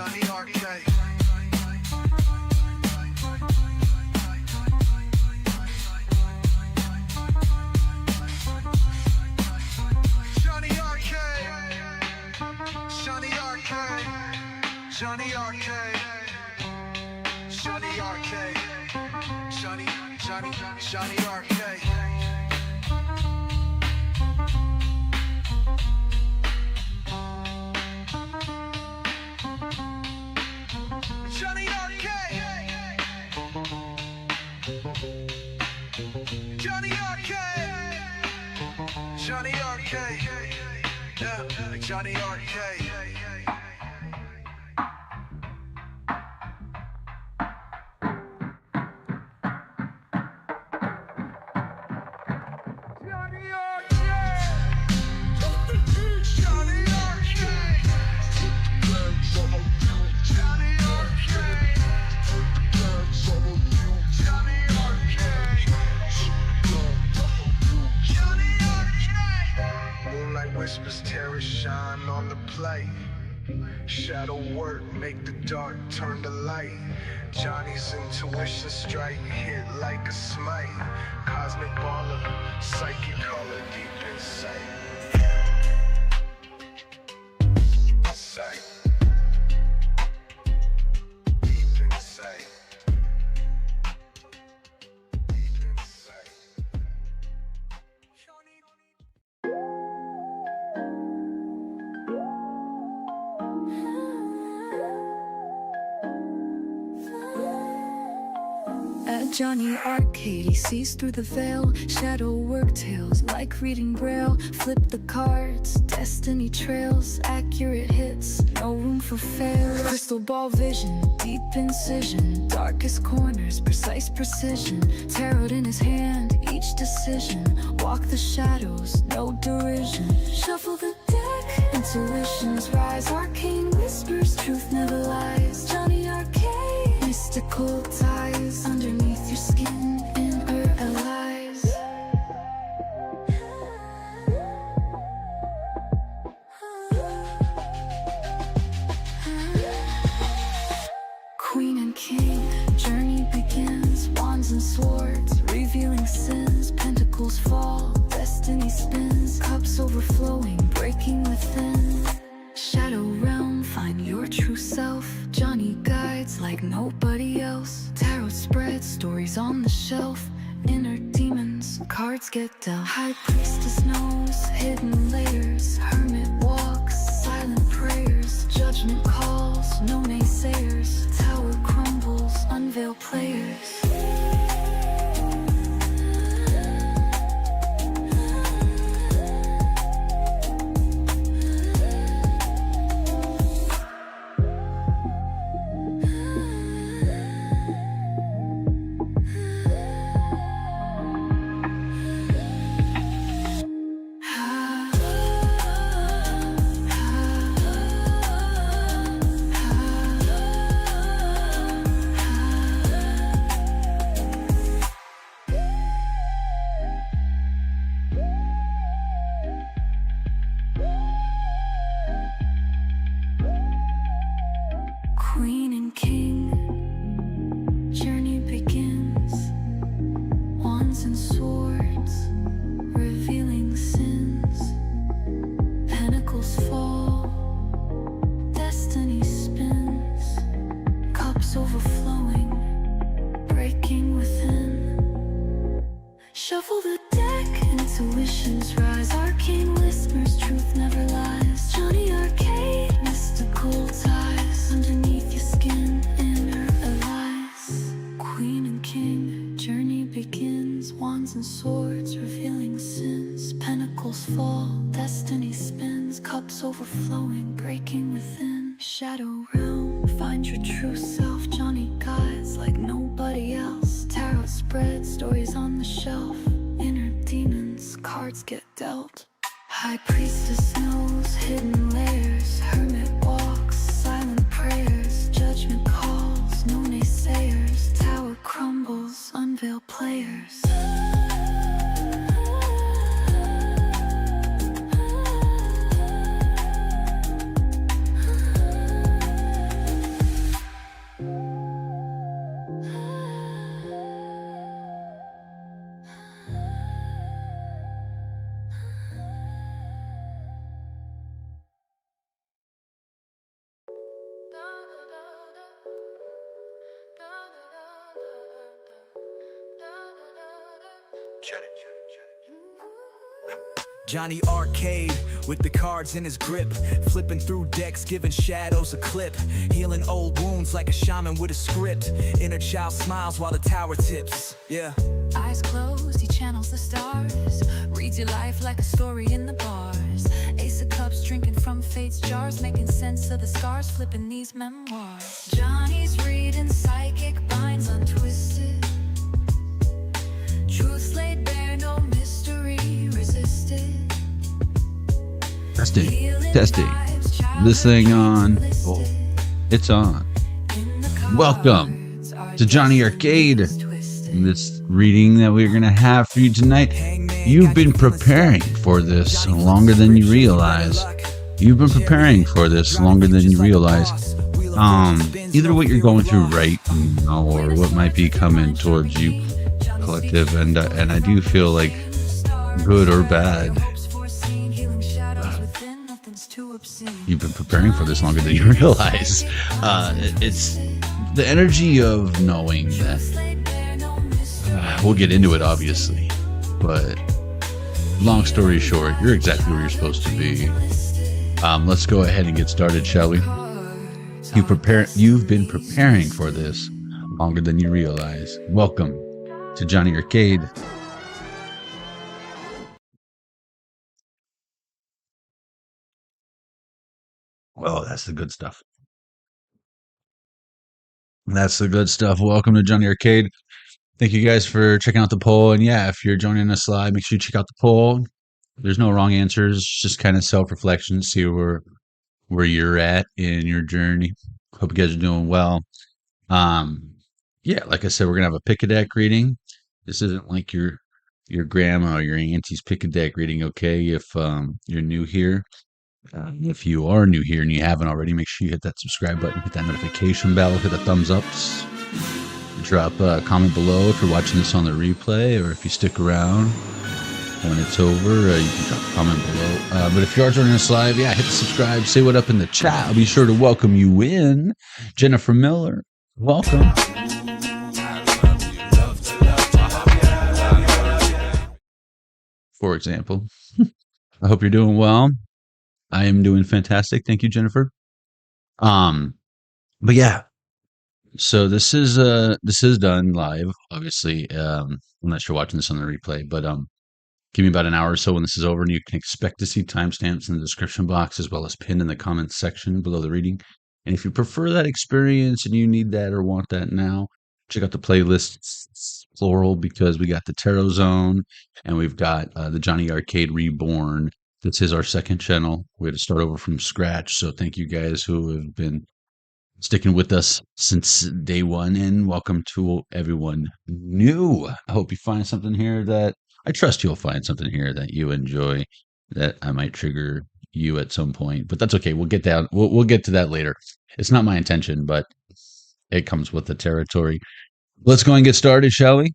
Jonny Arkade. Jonny Arkade. Jonny Arkade. Jonny Arkade. Jonny Arkade. Jonny Arkade. Jonny Arkade. Jonny Arkade. Jonny Arkade. Yeah, Jonny Arkade. Whispers, terror shine on the play. Shadow work, make the dark turn to light. Johnny's intuition strike, hit like a smite. Cosmic baller, psychic color deep inside. Sight. Deep inside. Deep inside. At Jonny Arkade, he sees through the veil. Shadow work tales like reading braille. Flip the cards, destiny trails. Accurate hits, no room for fail. Crystal ball vision, deep incision. Darkest corners, precise precision. Tarot in his hand, each decision. Walk the shadows, no derision. Shuffle the deck, intuitions rise. Arcane whispers, truth never lies. Jonny Arkade, mystical ties. Underneath your skin, inner allies. Queen and king, journey begins. Wands and swords, revealing sins. Pentacles fall, destiny spins. Cups overflowing, breaking within. Shadow realm, find your true self. Jonny guides like nobody else. Tarot spreads, stories on the shelf. Inner demons, cards get dealt. High priestess knows hidden layers. Hermit walks, silent prayers. Judgment calls, no naysayers. Tower crumbles, unveil players. Queen and king, journey begins. Wands and swords, revealing sins. Pentacles fall, destiny spins. Cups overflowing, breaking within. Shuffle the deck, intuitions rise. Arcane whispers, truth never lies. Jonny Arkade, mystical ties. Underneath your skin, inner allies. Queen and king, journey begins. Wands and swords, revealing sins. Pentacles fall, destiny spins. Cups overflowing, breaking within. Shadow realm, find your true self. Jonny guides like nobody else. Tarot spreads, stories on the shelf. Inner demons, cards get dealt. High priestess knows hidden layers. Hermit walks, silent prayers. Judgment calls, no naysayers. Tower crumbles, unveil players. Jonny Arkade with the cards in his grip, flipping through decks, giving shadows a clip, healing old wounds like a shaman with a script. Inner child smiles while the tower tips. Yeah. Eyes closed, he channels the stars, reads your life like a story in the bars. Ace of cups, drinking from fate's jars, making sense of the scars, flipping these memoirs. Johnny's reading psychic binds untwisted, truth laid bare, no mystery resisted. Testing. This thing on. Oh, it's on. Welcome to Jonny Arkade. This reading that we're going to have for you tonight. You've been preparing for this longer than you realize. You've been preparing for this longer than you realize. Either what you're going through right now or what might be coming towards you, collective. And I do feel like good or bad, you've been preparing for this longer than you realize. It's the energy of knowing that we'll get into it, obviously, but long story short, you're exactly where you're supposed to be. Let's go ahead and get started, shall we? You've been preparing for this longer than you realize. Welcome to Jonny Arkade. Oh, that's the good stuff. That's the good stuff. Welcome to Jonny Arkade. Thank you guys for checking out the poll. And yeah, if you're joining us live, make sure you check out the poll. There's no wrong answers. It's just kind of self-reflection, see where you're at in your journey. Hope you guys are doing well. Yeah, like I said, we're gonna have a pick a deck reading. This isn't like your grandma or your auntie's pick a deck reading, okay? If you're new here. If you are new here and you haven't already, make sure you hit that subscribe button, hit that notification bell, hit the thumbs ups, drop a comment below if you're watching this on the replay, or if you stick around when it's over, you can drop a comment below. But if you are joining us live, yeah, hit the subscribe, say what up in the chat. I'll be sure to welcome you in. Jennifer Miller, welcome. For example, I hope you're doing well. I am doing fantastic. Thank you, Jennifer. But yeah, so this is done live, obviously. Unless you're watching this on the replay, but give me about an hour or so when this is over, and you can expect to see timestamps in the description box as well as pinned in the comments section below the reading. And if you prefer that experience and you need that or want that now, check out the playlists, plural, because we got the Tarot Zone and we've got the Jonny Arkade Reborn. This is our second channel. We had to start over from scratch. So thank you guys who have been sticking with us since day one, and welcome to everyone new. I hope you find something here that I trust you'll find something here that you enjoy, that I might trigger you at some point, but that's okay. We'll get down. We'll get to that later. It's not my intention, but it comes with the territory. Let's go and get started, shall we?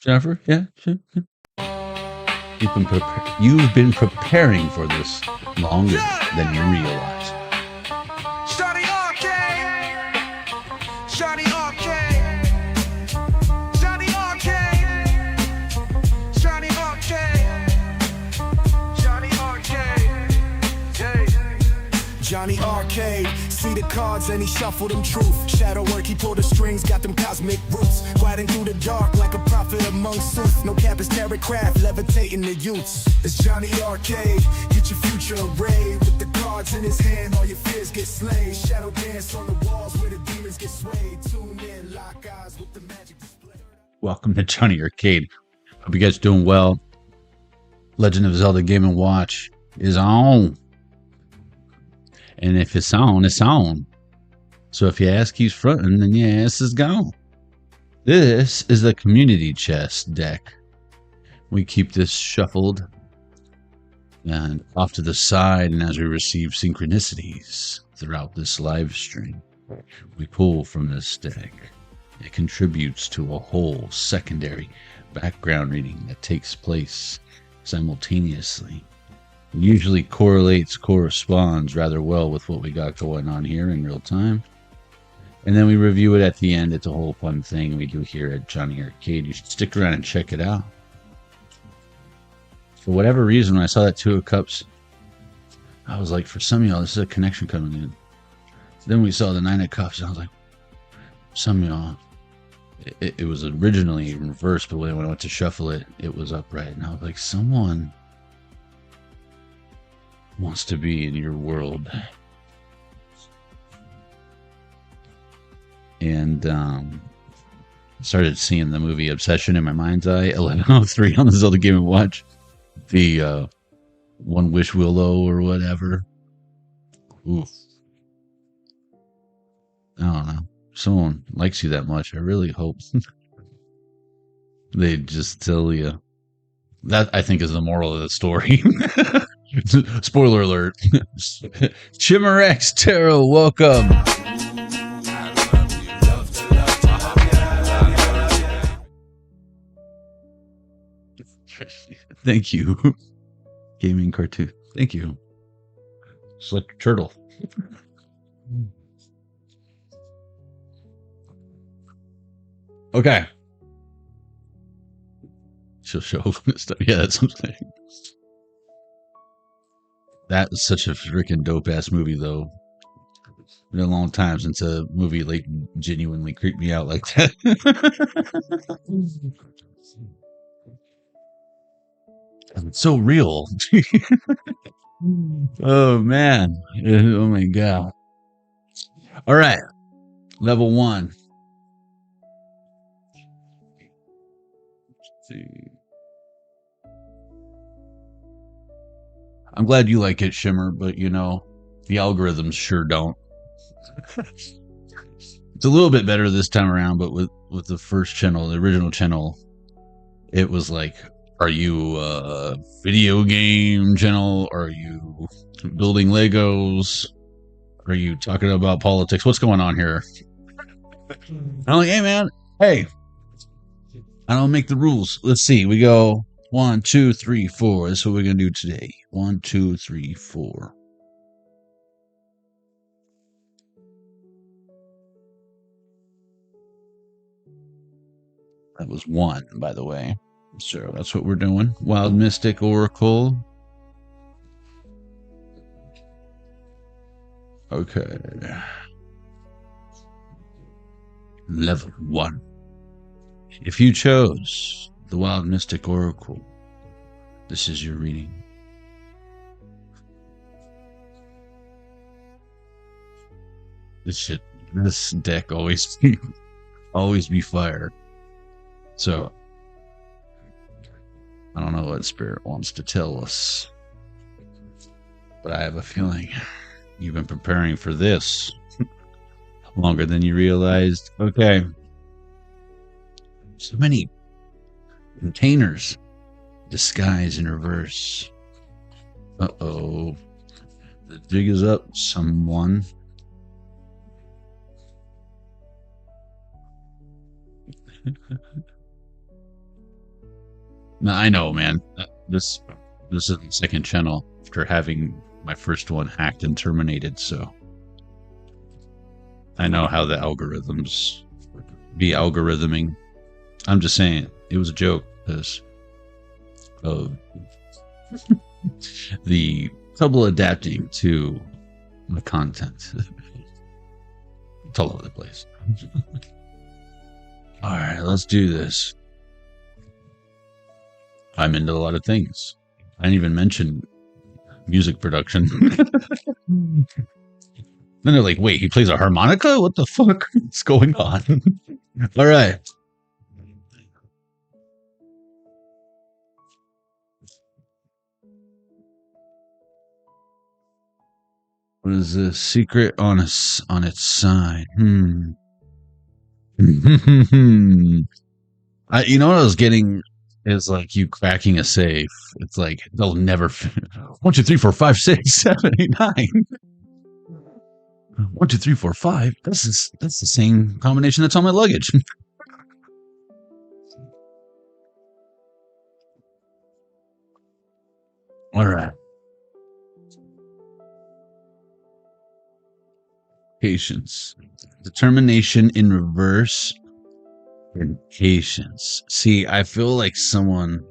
Jennifer? Yeah, sure. You've been preparing for this longer than you realize. Jonny Arkade. Jonny Arkade. Jonny Arkade. Jonny Arkade. Jonny Arkade. Jonny Arkade. See the cards and he shuffled them truth. Shadow work, he pulled the strings, got them cosmic roots. Gliding through the dark like a prophet among suits. No cap is tarot craft, levitating the youths. It's Jonny Arkade, get your future arrayed. With the cards in his hand, all your fears get slayed. Shadow dance on the walls where the demons get swayed. Tune in, lock eyes with the magic display. Welcome to Jonny Arkade. Hope you guys are doing well. Legend of Zelda Game & Watch is on. And if it's on, it's on. So if your ass keeps fronting, then your ass is gone. This is the community chest deck. We keep this shuffled and off to the side, and as we receive synchronicities throughout this live stream, we pull from this deck. It contributes to a whole secondary background reading that takes place simultaneously. Usually corresponds rather well with what we got going on here in real time. And then we review it at the end. It's a whole fun thing we do here at Jonny Arkade. You should stick around and check it out. for whatever reason, when I saw that Two of Cups, I was like, for some of y'all, this is a connection coming in. Then we saw the Nine of Cups, and I was like, some of y'all, it was originally reversed, but when I went to shuffle it, it was upright. And I was like, someone wants to be in your world. And started seeing the movie Obsession in my mind's eye, 1103 on the Zelda Game & Watch. The One Wish Willow or whatever. Oof. I don't know. Someone likes you that much. I really hope they just tell you. That, I think, is the moral of the story. Spoiler alert. Chimerex Tarot, welcome. Thank you. Gaming cartoon. Thank you. Select turtle. Okay. She'll show stuff. Yeah, that's something. That is such a freaking dope ass movie, though. It's been a long time since a movie like genuinely creeped me out like that. It's so real. Oh man. Oh my god. All right. Level 1. Let's see. I'm glad you like it, Shimmer, but you know, the algorithms sure don't. It's a little bit better this time around, but with the first channel, the original channel, it was like, are you a video game channel? Are you building Legos? Are you talking about politics? What's going on here? I'm like, hey man, hey, I don't make the rules. Let's see. We go 1, 2, 3, 4. That's what we're gonna do today. 1, 2, 3, 4. That was 1, by the way. So that's what we're doing. Wild Mystic Oracle. Okay. Level 1. If you chose the Wild Mystic Oracle, this is your reading. This deck always be fire. So I don't know what Spirit wants to tell us, but I have a feeling you've been preparing for this longer than you realized. Okay. So many containers. Disguise in reverse. Uh-oh. The jig is up, someone. Now, I know, man. This is the second channel after having my first one hacked and terminated, so I know how the algorithms be algorithming. I'm just saying, it was a joke because of the trouble adapting to the content. It's all over the place. All right, let's do this. I'm into a lot of things. I didn't even mention music production. Then they're like, wait, he plays a harmonica? What the fuck is going on? All right. What is this? Secret on its side. You know what I was getting is like you cracking a safe. It's like they'll never 1, 2, 3, 4, 5, 6, 7, 8, 9. 1, 2, 3, 4, 5. That's the same combination that's on my luggage. All right. Patience. Determination in reverse. And patience. See, I feel like someone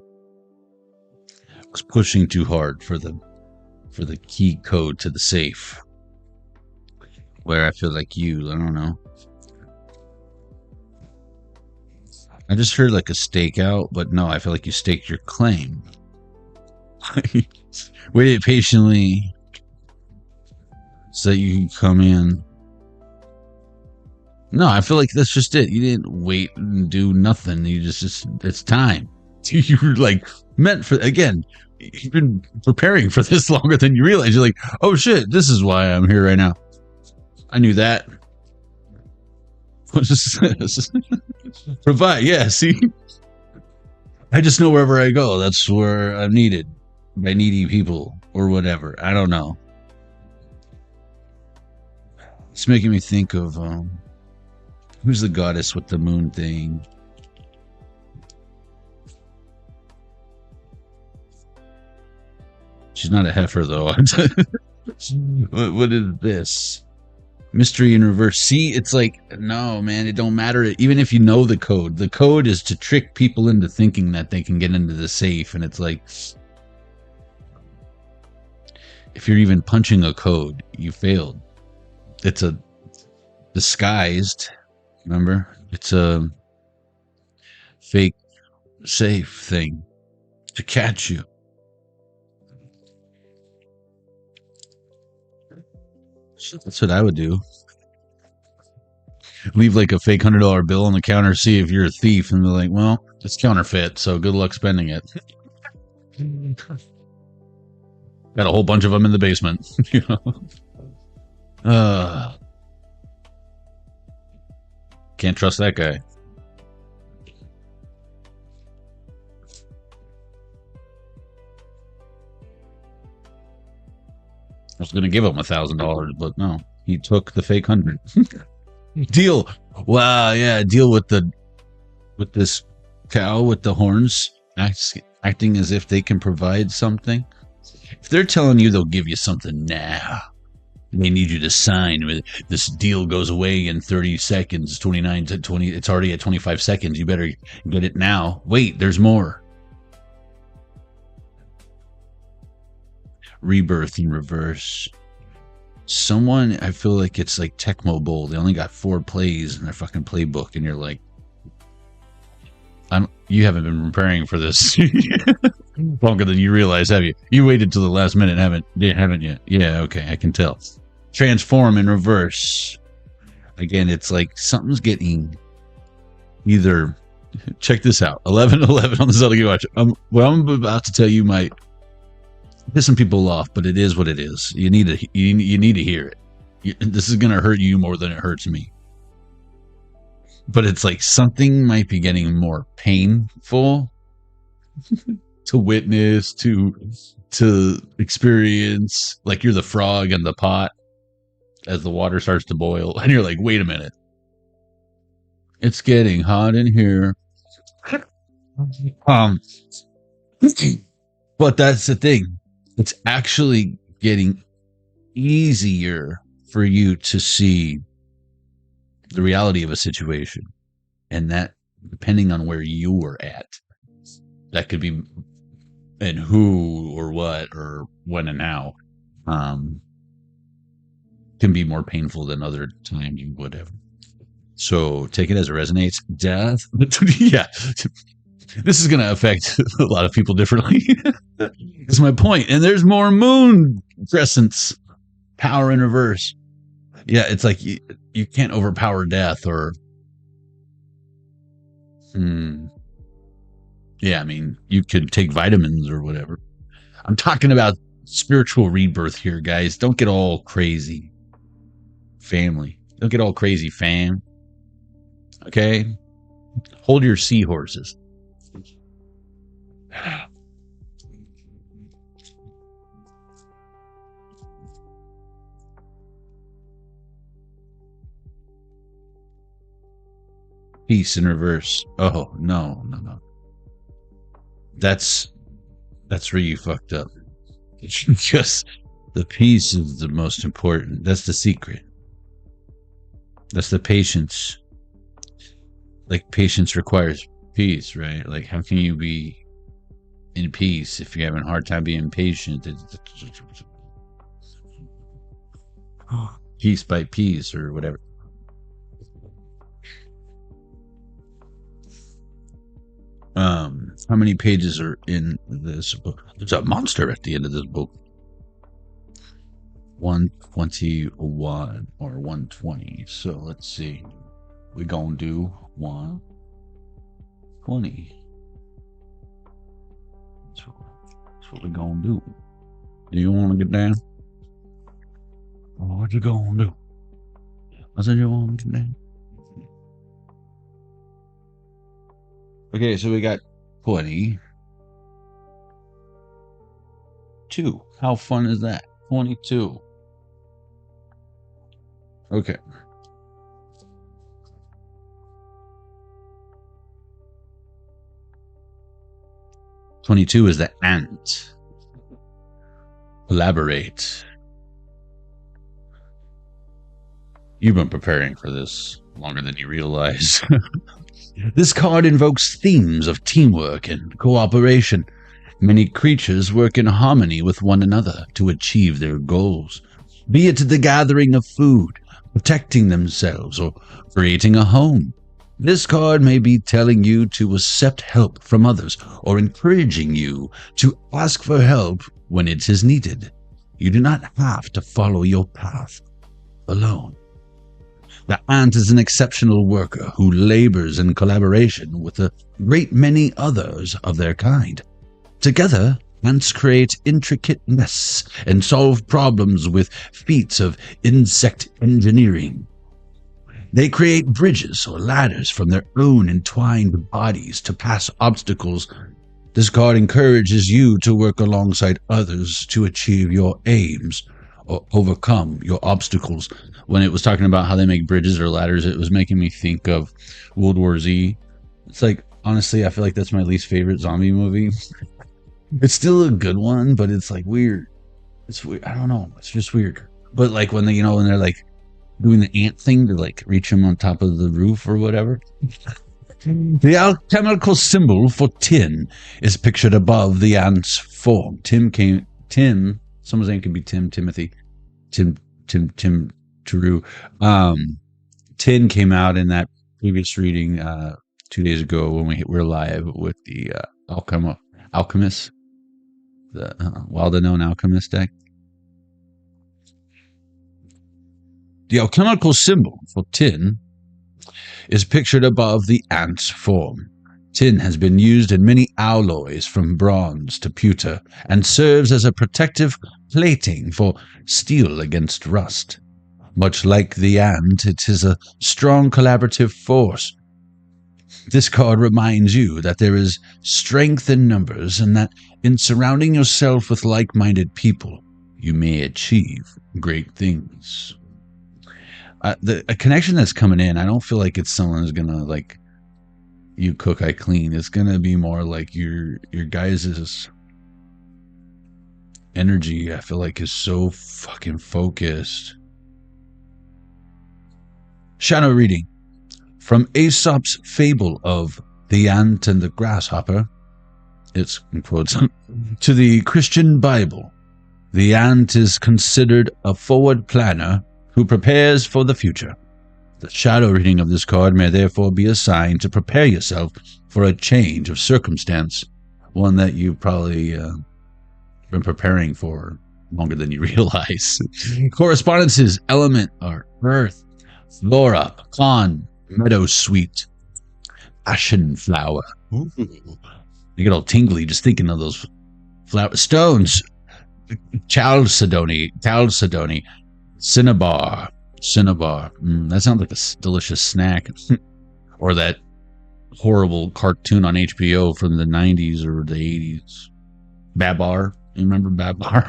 was pushing too hard for the key code to the safe. Where I feel like I don't know. I just heard like a stakeout, but no, I feel like you staked your claim. Waited patiently so that you can come in. No, I feel like that's just it. You didn't wait and do nothing. You just it's time. You were like meant for, again, you've been preparing for this longer than you realize. You're like, oh shit, this is why I'm here right now. I knew that. What is this? Provide, yeah, see? I just know wherever I go, that's where I'm needed by needy people or whatever. I don't know. It's making me think of who's the goddess with the moon thing? She's not a heifer though. What is this? Mystery in reverse. See, it's like, no, man, it don't matter. Even if you know the code is to trick people into thinking that they can get into the safe. And it's like, if you're even punching a code, you failed. It's a disguised, remember? It's a fake safe thing to catch you. That's what I would do. Leave like a fake $100 bill on the counter, see if you're a thief, and they're like, well, it's counterfeit, so good luck spending it. Got a whole bunch of them in the basement. You know? Can't trust that guy. I was going to give him $1,000, but no, he took the fake 100. Deal. Wow, yeah, deal with this cow with the horns, acting as if they can provide something. If they're telling you they'll give you something now, they need you to sign. This deal goes away in 30 seconds, 29 to 20. It's already at 25 seconds. You better get it now. Wait, there's more. Rebirth in reverse. Someone, I feel like it's like Tecmo Bowl. They only got 4 plays in their fucking playbook, and you're like, you haven't been preparing for this longer than you realize, have you? You waited till the last minute, haven't you? Yeah, okay, I can tell. Transform in reverse. Again, it's like something's getting either. Check this out. 11:11 on the Zelda Watch. What I'm about to tell you might piss some people off, but it is what it is. You need to hear it. This is going to hurt you more than it hurts me. But it's like something might be getting more painful to witness, to experience. Like you're the frog in the pot as the water starts to boil, and you're like, wait a minute. It's getting hot in here. But that's the thing. It's actually getting easier for you to see the reality of a situation. And that, depending on where you were at, that could be, and who or what or when and how, can be more painful than other times you would have. So take it as it resonates. Death. Yeah. This is going to affect a lot of people differently. That's my point. And there's more moon crescents. Power in reverse. Yeah, it's like you can't overpower death or... Yeah, I mean, you could take vitamins or whatever. I'm talking about spiritual rebirth here, guys. Don't get all crazy. Family. Don't get all crazy, fam. Okay? Hold your seahorses. Peace in reverse. Oh, no. That's where you fucked up. Just the peace is the most important. That's the secret. That's the patience. Like, patience requires peace, right? Like, how can you be in peace. If you're having a hard time being patient, piece by piece or whatever. How many pages are in this book? There's a monster at the end of this book. 121 or 120. So let's see. We're gonna do 120. That's what we're gonna do. Do you want to get down? What you gonna do? I said you want to get down. Okay, so we got 22. How fun is that? 22. Okay. "22 is the ant. Elaborate." You've been preparing for this longer than you realize. This card invokes themes of teamwork and cooperation. Many creatures work in harmony with one another to achieve their goals, be it the gathering of food, protecting themselves, or creating a home. This card may be telling you to accept help from others or encouraging you to ask for help when it is needed. You do not have to follow your path alone. The ant is an exceptional worker who labors in collaboration with a great many others of their kind. Together, ants create intricate nests and solve problems with feats of insect engineering. They create bridges or ladders from their own entwined bodies to pass obstacles. This card encourages you to work alongside others to achieve your aims or overcome your obstacles. When it was talking about how they make bridges or ladders, it was making me think of World War Z. It's like, honestly, I feel like that's my least favorite zombie movie. It's still a good one, but it's like weird. It's weird. I don't know. It's just weird. But like when they, when they're like doing the ant thing to like reach them on top of the roof or whatever. The alchemical symbol for tin is pictured above the ant's form. Someone's name could be Timothy, True. Tin came out in that previous reading 2 days ago when we were live with the Alchemist, the well-known Alchemist deck. The alchemical symbol for tin is pictured above the ant's form. Tin has been used in many alloys from bronze to pewter and serves as a protective plating for steel against rust. Much like the ant, it is a strong collaborative force. This card reminds you that there is strength in numbers and that in surrounding yourself with like-minded people, you may achieve great things. A connection that's coming in, I don't feel like it's someone who's gonna like, you cook, I clean. It's gonna be more like your guys' energy, I feel like, is so fucking focused. Shadow reading. From Aesop's fable of the ant and the grasshopper, it's in quotes, to the Christian Bible, the ant is considered a forward planner who prepares for the future. The shadow reading of this card may therefore be assigned to prepare yourself for a change of circumstance, one that you've probably been preparing for longer than you realize. Correspondences, element are earth, flora, pecan, meadowsweet, passion flower. Ooh. You get all tingly just thinking of those flower stones. Chalcedony, cinnabar. That sounds like a delicious snack. Or that horrible cartoon on HBO from the 90s or the 80s. Babar. You remember Babar?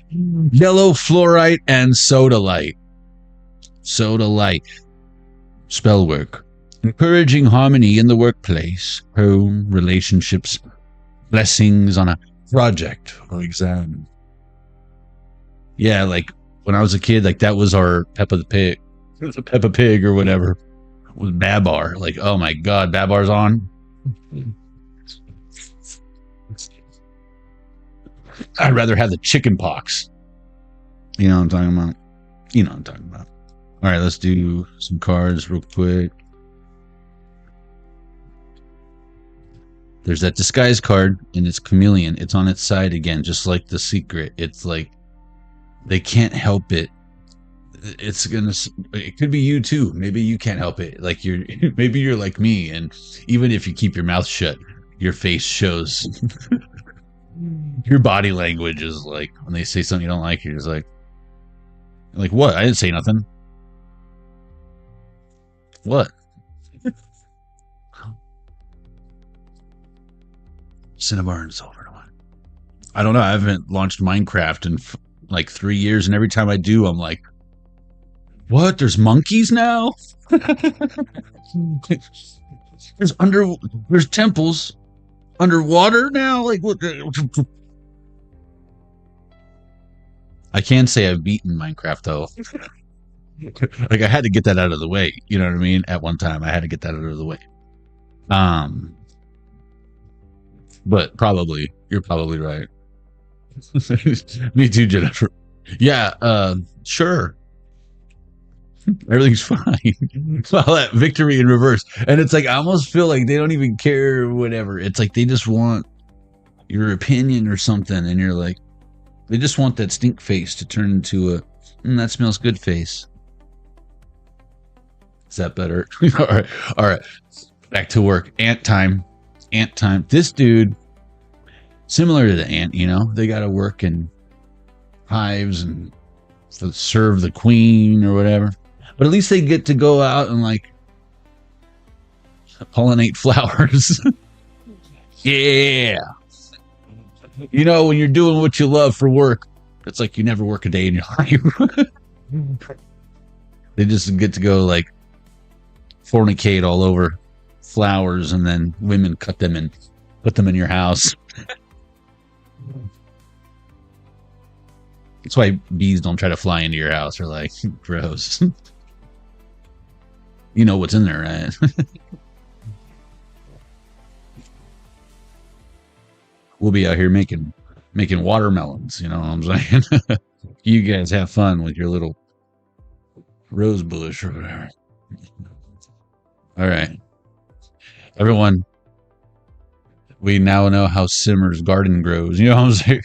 Yellow fluorite and sodalite. Spell work. Encouraging harmony in the workplace, home, relationships, blessings on a project or exam. Yeah, like when I was a kid, like that was our Peppa the Pig. It was a Peppa Pig or whatever. It was Babar. Like, oh my God, Babar's on. I'd rather have the chicken pox. You know what I'm talking about? You know what I'm talking about. All right, let's do some cards real quick. There's that disguise card, and it's chameleon. It's on its side again, just like the secret. It's like they can't help it. It could be you too. Maybe you can't help it. Like maybe you're like me, and even if you keep your mouth shut, your face shows. Your body language is like when they say something you don't like, you're just like what? I didn't say nothing. What? Cinnabar's over. I don't know. I haven't launched Minecraft in like 3 years, and every time I do, I'm like, what? There's monkeys now? There's temples underwater now? Like what? I can say I've beaten Minecraft though. Like I had to get that out of the way. You know what I mean? At one time, I had to get that out of the way. But you're probably right. Me too, Jennifer. Yeah, sure. Everything's fine. All that victory in reverse. And it's like I almost feel like they don't even care or whatever. It's like they just want your opinion or something, and you're like, they just want that stink face to turn into a that smells good face. Is that better? All right. Back to work. Ant time. This dude, similar to the ant, you know, they got to work in hives and serve the queen or whatever. But at least they get to go out and like pollinate flowers. Yeah. You know, when you're doing what you love for work, it's like you never work a day in your life. They just get to go like fornicate all over flowers, and then women cut them and put them in your house. That's why bees don't try to fly into your house. They're like, gross. You know what's in there, right? We'll be out here making watermelons. You know what I'm saying? You guys have fun with your little rose bush or whatever. All right. Everyone, we now know how Simmer's garden grows. You know what I'm saying?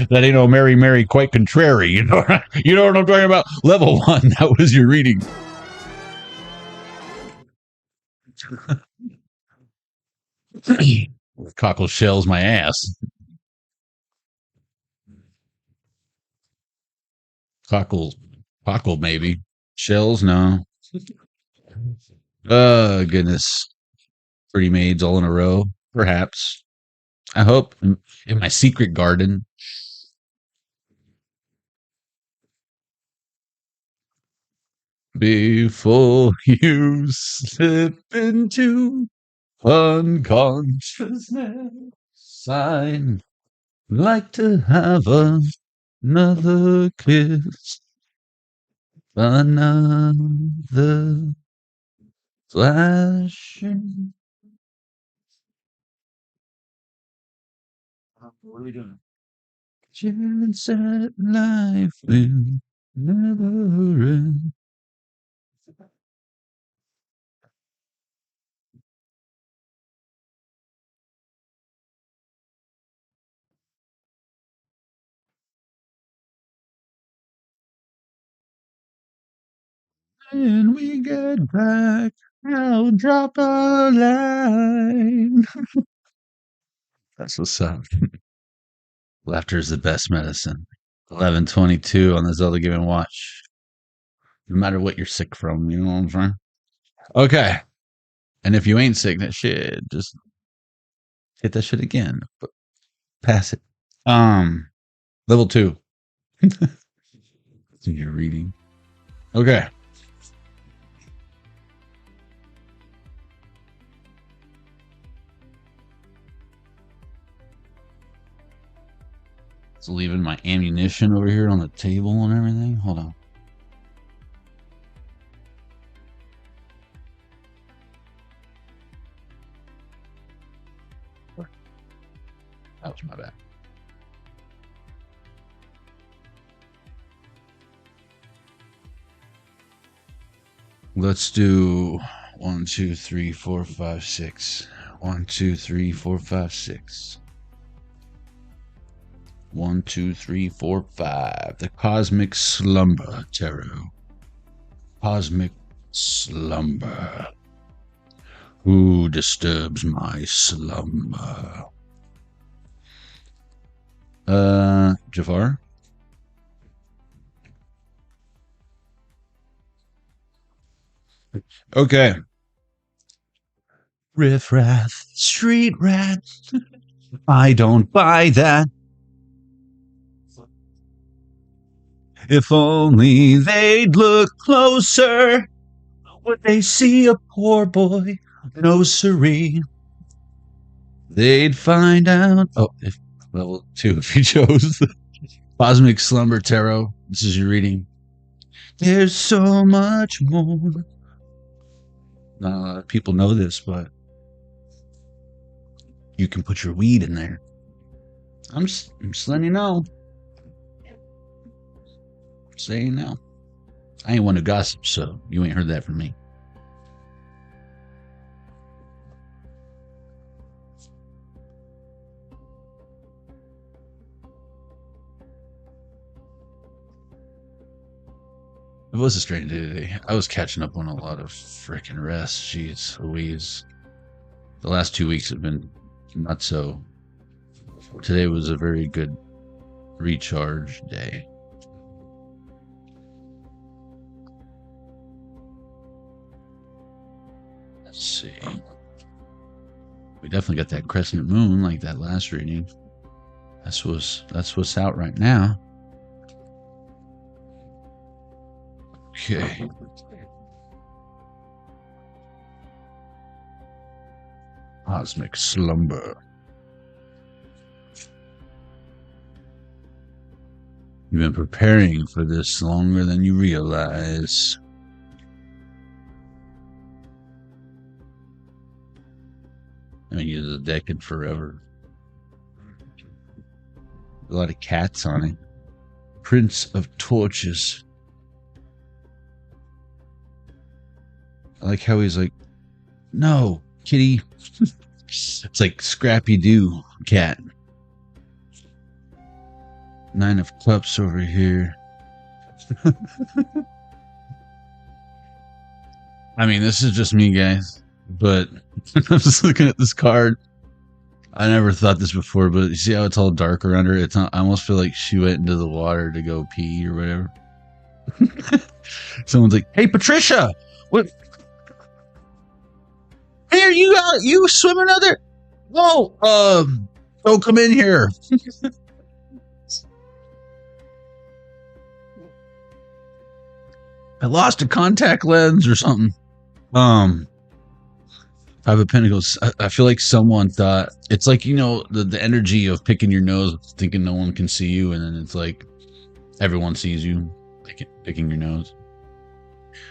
That ain't no Mary, Mary, quite contrary. You know what I'm talking about? Level 1, that was your reading. Cockle shells my ass. Cockle maybe. Shells, no. Goodness. Pretty maids all in a row, perhaps. I hope in my secret garden. Before you slip into unconsciousness, I'd like to have another kiss, another flashing. What are we doing? Chance at life will never end. When we get back, I'll drop a line. That's what's up. Laughter is the best medicine. 11:22 on the Zelda Game & Watch. No matter what you're sick from, you know what I'm saying? Okay. And if you ain't sick, that shit, just hit that shit again. But pass it. Level 2. You're reading. Okay. It's leaving my ammunition over here on the table and everything. Hold on. That was my bad. Let's do 1, 2, 3, 4, 5, 6. 1, 2, 3, 4, 5, 6. 1, 2, 3, 4, 5. The Cosmic Slumber Tarot. Cosmic Slumber. Who disturbs my slumber? Jafar? Okay. Riff Raff, Street Rat. I don't buy that. If only they'd look closer, would they see a poor boy? No siree. They'd find out. Oh, level 2 if you chose. Cosmic Slumber Tarot. This is your reading. There's so much more. Not a lot of people know this, but you can put your weed in there. I'm just letting you know. I'm saying now. I ain't one to gossip, so you ain't heard that from me. It was a strange day today. I was catching up on a lot of freaking rest. Jeez Louise. The last 2 weeks have been not so. Today was a very good recharge day. Let's see. We definitely got that crescent moon like that last reading. That's what's out right now. Okay. Cosmic Slumber. You've been preparing for this longer than you realize. I mean, use the deck in forever. A lot of cats on it. Prince of Torches. I like how he's like, no, kitty. It's like Scrappy-Doo cat. 9 of Cups over here. I mean, this is just me, guys. But I'm just looking at this card. I never thought this before, but you see how it's all dark around her? It's not, I almost feel like she went into the water to go pee or whatever. Someone's like, hey, Patricia! What? Hey, are you out? You swimming out there? Whoa, don't come in here. I lost a contact lens or something. Five of Pentacles. I feel like someone thought it's like, you know, the energy of picking your nose, thinking no one can see you, and then it's like everyone sees you picking your nose.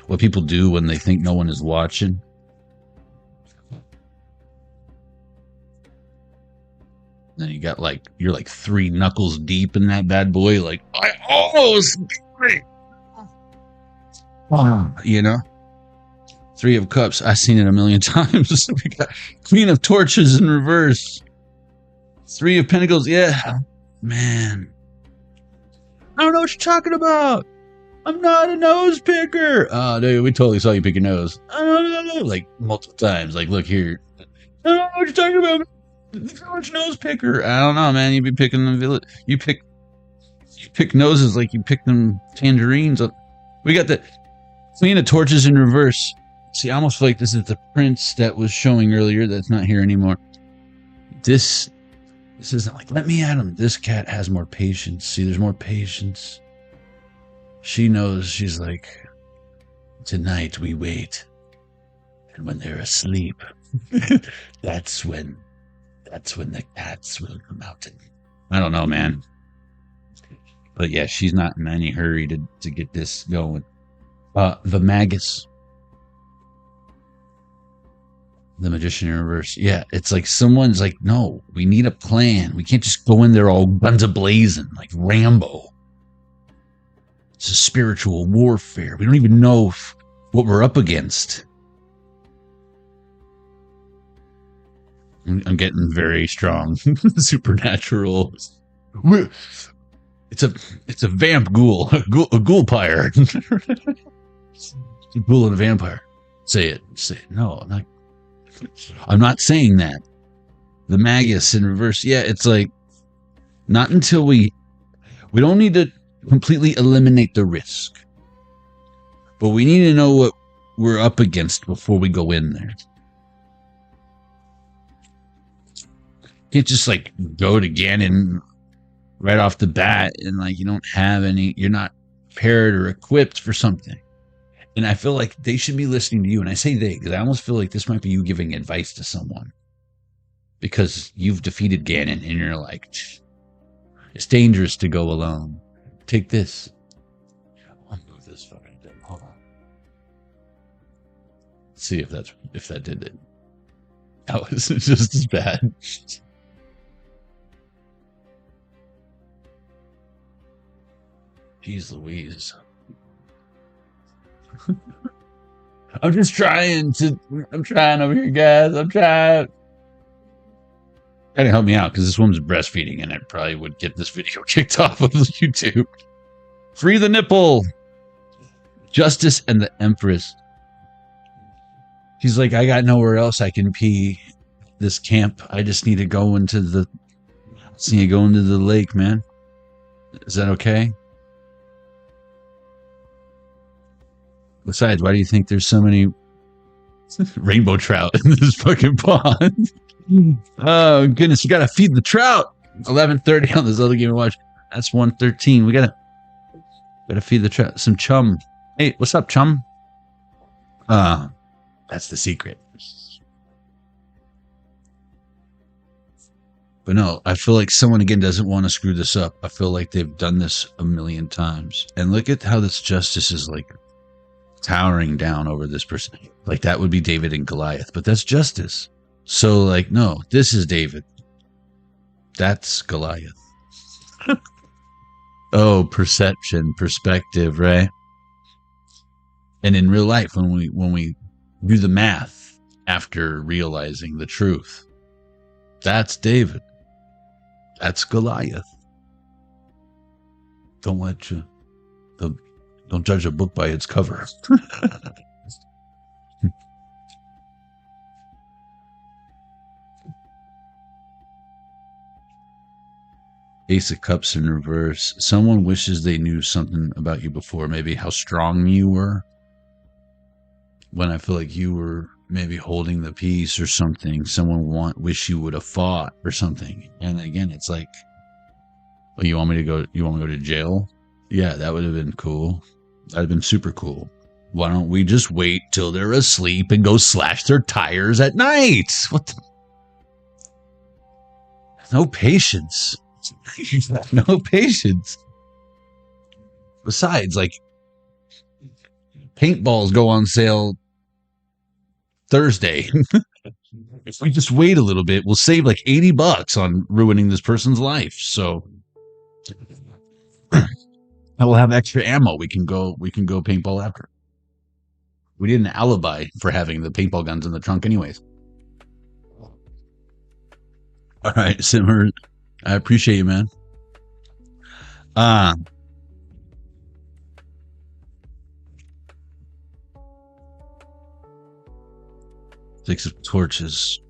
What people do when they think no one is watching. Then you got like, you're like 3 knuckles deep in that bad boy. Like, I almost, you know, 3 of Cups. I've seen it a million times. We got Queen of Torches in reverse. 3 of Pentacles. Yeah, man. I don't know what you're talking about. I'm not a nose picker. Oh, dude, we totally saw you pick your nose. I don't know. Like multiple times. Like, look here. I don't know what you're talking about. So much nose picker. I don't know, man. You be picking the village. You pick noses like you pick them tangerines. We got the Queen of Torches in reverse. See, I almost feel like this is the prince that was showing earlier that's not here anymore. This isn't like, let me at him. This cat has more patience. See, there's more patience. She knows. She's like, tonight we wait. And when they're asleep, that's when the cats will come out. I don't know, man. But yeah, she's not in any hurry to get this going. The Magus. The Magician in reverse. Yeah, it's like someone's like, no, we need a plan. We can't just go in there all guns a-blazing like Rambo. It's a spiritual warfare. We don't even know what we're up against. I'm getting very strong supernatural. It's a vamp ghoul, a ghoul pyre. A ghoul and a vampire. Say it. No, I'm not saying that. The Magus in reverse. Yeah, it's like not until we don't need to completely eliminate the risk, but we need to know what we're up against before we go in there. Can't just like go to Ganon right off the bat and like you don't have any, you're not prepared or equipped for something. And I feel like they should be listening to you. And I say they because I almost feel like this might be you giving advice to someone because you've defeated Ganon and you're like, it's dangerous to go alone. Take this. I'll move this fucking thing. Hold on. Let's see if that did it. That was just as bad. Jeez Louise. I'm trying over here, guys. I'm trying. Gotta help me out because this woman's breastfeeding and I probably would get this video kicked off of YouTube. Free the nipple. Justice and the Empress. He's like, I got nowhere else I can pee this camp. I just need to go into the lake, man. Is that okay? Besides, why do you think there's so many rainbow trout in this fucking pond? Oh goodness, you gotta feed the trout. 11:30 on this other game we watched. That's 1:13. We gotta feed the trout some chum. Hey, what's up, chum? That's the secret. But no, I feel like someone again doesn't want to screw this up. I feel like they've done this a million times. And look at how this justice is like towering down over this person. Like that would be David and Goliath, but that's justice. So like, no, this is David. That's Goliath. Oh, perspective, right? And in real life, when we do the math after realizing the truth, that's David. That's Goliath. Don't judge a book by its cover. Ace of Cups in reverse. Someone wishes they knew something about you before. Maybe how strong you were. When I feel like you were maybe holding the peace or something. Someone wish you would have fought or something. And again, it's like, well, you want me to go to jail? Yeah, that would have been cool. That'd have been super cool. Why don't we just wait till they're asleep and go slash their tires at night? What the? No patience. No patience. Besides, like, paintballs go on sale Thursday. If we just wait a little bit, we'll save like $80 on ruining this person's life. So I will have extra ammo. We can go paintball after. We need an alibi for having the paintball guns in the trunk anyways. All right, Simmer. I appreciate you, man. Six of Torches.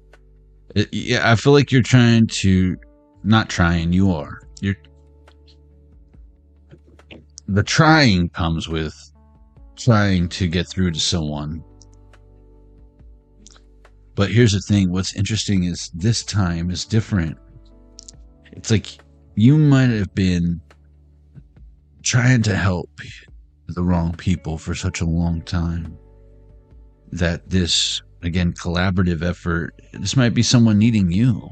Yeah, I feel like you're trying to... Not trying, you are. The trying comes with trying to get through to someone. But here's the thing. What's interesting is this time is different. It's like you might have been trying to help the wrong people for such a long time that this, again, collaborative effort, this might be someone needing you.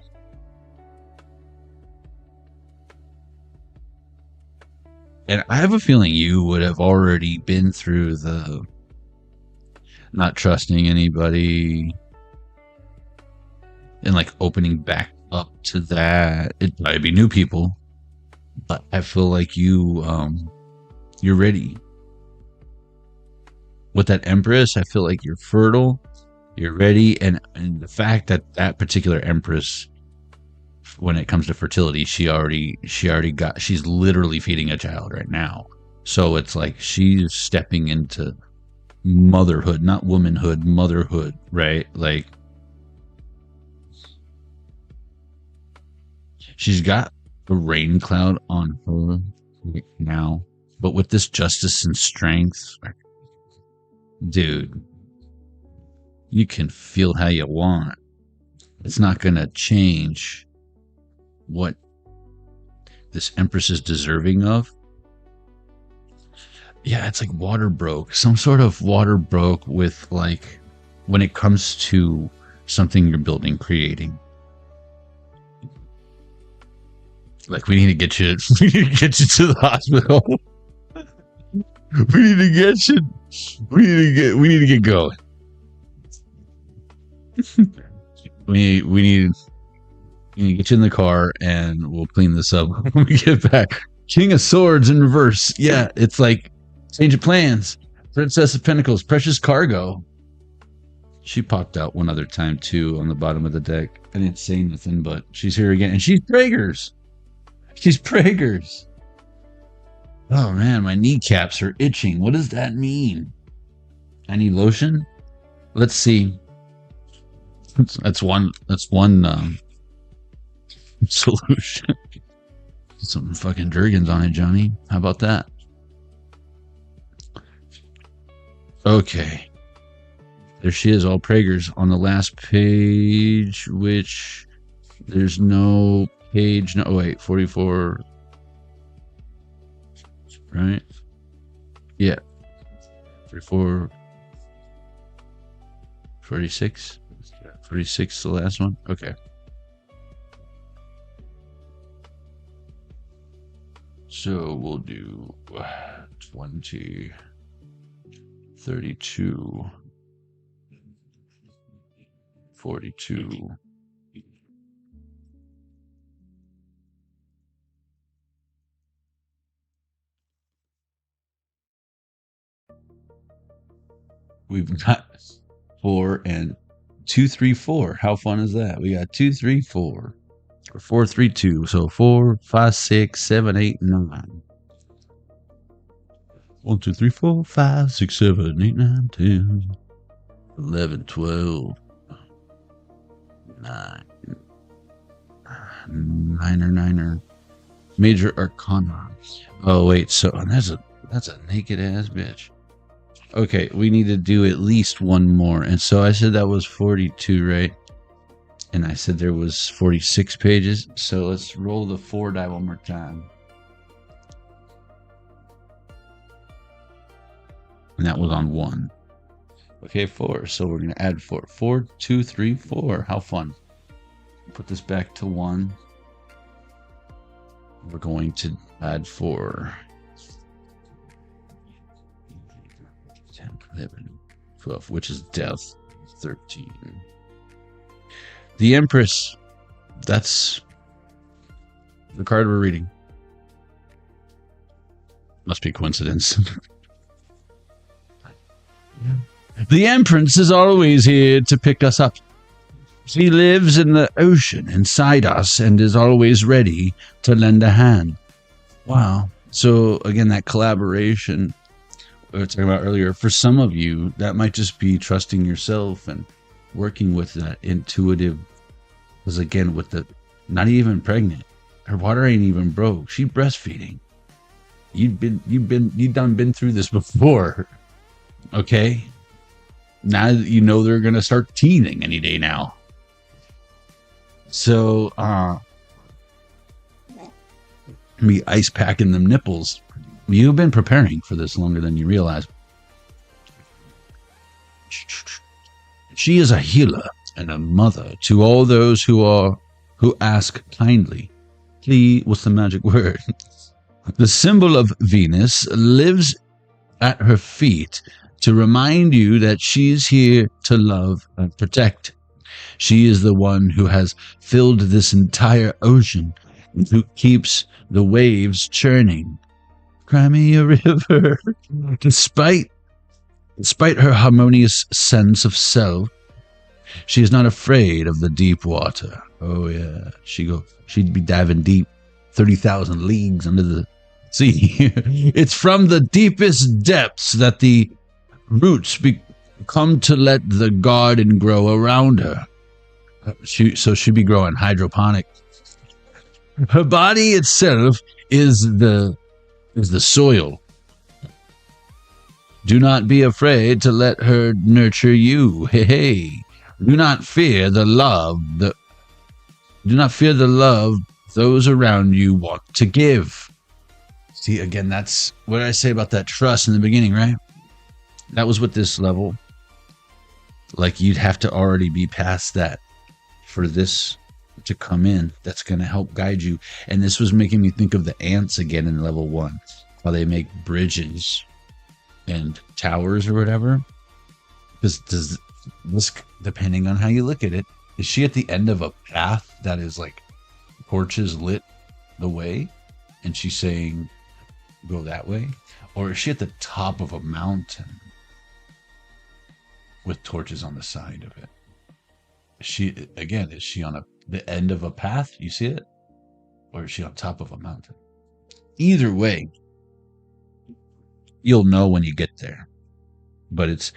And I have a feeling you would have already been through the not trusting anybody and like opening back up to that. It'd probably be new people, but I feel like you're ready. with that Empress, I feel like you're fertile, you're ready, and the fact that that particular Empress, when it comes to fertility, she's literally feeding a child right now. So it's like she's stepping into motherhood, not womanhood, motherhood, right? Like she's got a rain cloud on her right now, but with this justice and strength, dude, you can feel how you want. It's not gonna change what this Empress is deserving of. Yeah, it's like water broke. Some sort of water broke with, like, when it comes to something you're building, creating. Like, we need to get you to the hospital. We need to get you. We need to get going. we need to get you in the car and we'll clean this up when we get back. King of Swords in reverse. Yeah, it's like change of plans. Princess of Pentacles, precious cargo. She popped out one other time too on the bottom of the deck. I didn't say nothing, but she's here again, and she's Prager's. She's Prager's. Oh man, my kneecaps are itching. What does that mean? I need lotion. Let's see. That's one solution. Some fucking Jergens on it, Johnny. How about that? Okay. There she is, all Prager's on the last page, which there's no page. No, wait, 44. Right? Yeah. 44. 46. 46, the last one. Okay. So we'll do 20, 32, 42. We've got 4 and 2, 3, 4. How fun is that? We got 2, 3, 4. Or 4, 3, 2. So 4, 5, 6, 7, 8, 9. 1, 2, 3, 4, 5, 6, 7, 8, 9, 10, 11, 12, 9. Niner. Major Arcana. Oh wait, so that's a naked ass bitch. Okay, we need to do at least one more. And so I said that was 42, right? And I said there was 46 pages. So let's roll the 4 die one more time. And that was on 1. Okay, 4. So we're going to add 4. 4, 2, 3, 4. How fun. Put this back to 1. We're going to add 4. 10, 11, 12, which is death. 13. The Empress. That's the card we're reading. Must be coincidence. The Empress is always here to pick us up. She lives in the ocean inside us and is always ready to lend a hand. Wow. So again, that collaboration we were talking about earlier, for some of you, that might just be trusting yourself and working with that intuitive, because again, with the not even pregnant, her water ain't even broke. She breastfeeding. You've done been through this before. Okay. Now that you know they're gonna start teething any day now. So me ice packing them nipples. You've been preparing for this longer than you realize. She is a healer and a mother to all those who ask kindly. Please, what's the magic word? The symbol of Venus lives at her feet to remind you that she is here to love and protect. She is the one who has filled this entire ocean, who keeps the waves churning. Cry me a river. Despite Despite her harmonious sense of self, she is not afraid of the deep water. Oh yeah, she'd be diving deep, 30,000 leagues under the sea. It's from the deepest depths that the roots come to let the garden grow around her. So she'd be growing hydroponic. Her body itself is the soil. Do not be afraid to let her nurture you. Hey. Do not fear the love those around you want to give. See, again, that's what did I say about that trust in the beginning, right? That was with this level. Like, you'd have to already be past that for this to come in. That's going to help guide you. And this was making me think of the ants again in level 1. How they make bridges and towers or whatever. Because does this, depending on how you look at it, is she at the end of a path that is like torches lit the way and she's saying go that way? Or is she at the top of a mountain with torches on the side of it? Is she on the end of a path? You see it? Or is she on top of a mountain? Either way, you'll know when you get there. But it's,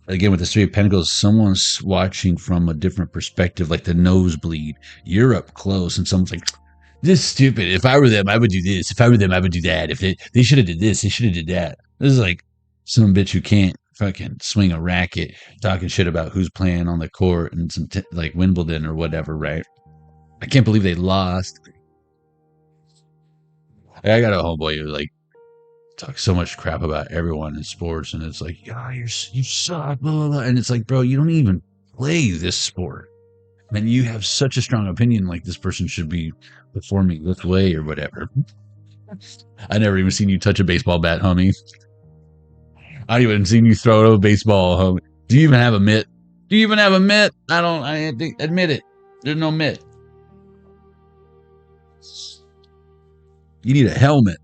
again, with the Three of Pentacles, someone's watching from a different perspective, like the nosebleed. You're up close, and someone's like, this is stupid. If I were them, I would do this. If I were them, I would do that. If they should have did this, they should have did that. This is like some bitch who can't fucking swing a racket, talking shit about who's playing on the court and some like Wimbledon or whatever, right? I can't believe they lost. I got a homeboy who like talk so much crap about everyone in sports, and it's like, yeah, you suck, blah, blah, blah. And it's like, bro, you don't even play this sport. And you have such a strong opinion, like this person should be performing this way or whatever. I never even seen you touch a baseball bat, homie. I even seen you throw a baseball, homie. Do you even have a mitt? Do you even have a mitt? I admit it. There's no mitt. You need a helmet.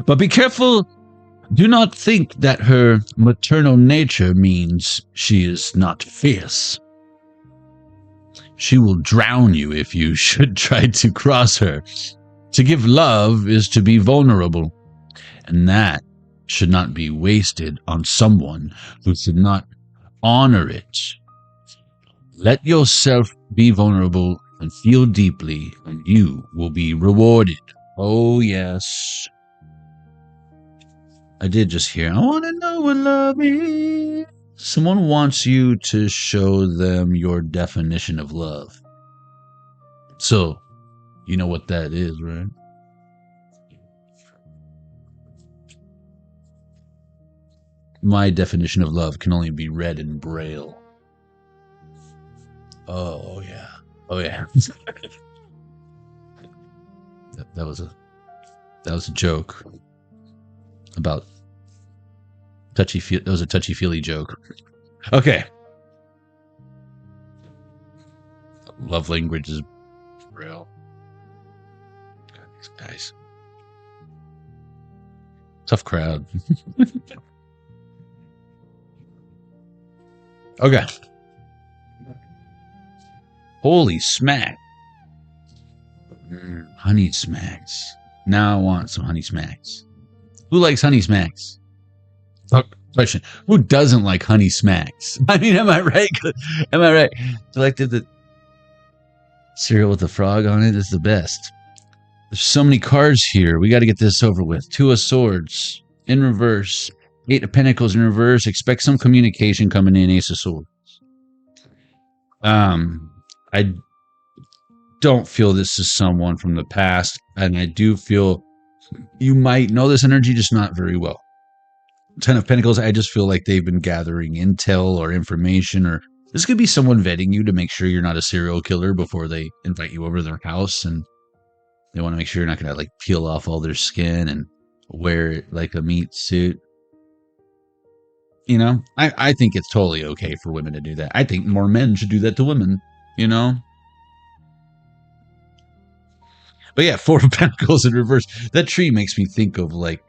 But be careful. Do not think that her maternal nature means she is not fierce. She will drown you if you should try to cross her. To give love is to be vulnerable, and that should not be wasted on someone who should not honor it. Let yourself be vulnerable and feel deeply, and you will be rewarded. Oh, yes. I did just hear, I want to know what love is. Someone wants you to show them your definition of love. So, you know what that is, right? My definition of love can only be read in Braille. Oh, yeah. Oh, yeah. That was a joke about that was a touchy-feely joke. Okay. Love language is real. God, these guys. Tough crowd. Okay. Holy smack. Honey smacks. Now I want some honey smacks. Who likes honey smacks? Question. Who doesn't like honey smacks? I mean, am I right? Am I right? Selected the cereal with the frog on it is the best. There's so many cards here. We got to get this over with. Two of Swords in reverse. Eight of Pentacles in reverse. Expect some communication coming in. Ace of Swords. I don't feel this is someone from the past, and I do feel you might know this energy, just not very well. Ten of Pentacles, I just feel like they've been gathering intel or information, or this could be someone vetting you to make sure you're not a serial killer before they invite you over to their house, and they want to make sure you're not going to like peel off all their skin and wear it like a meat suit. You know, I think it's totally okay for women to do that. I think more men should do that to women, you know? But yeah, Four of Pentacles in reverse. That tree makes me think of like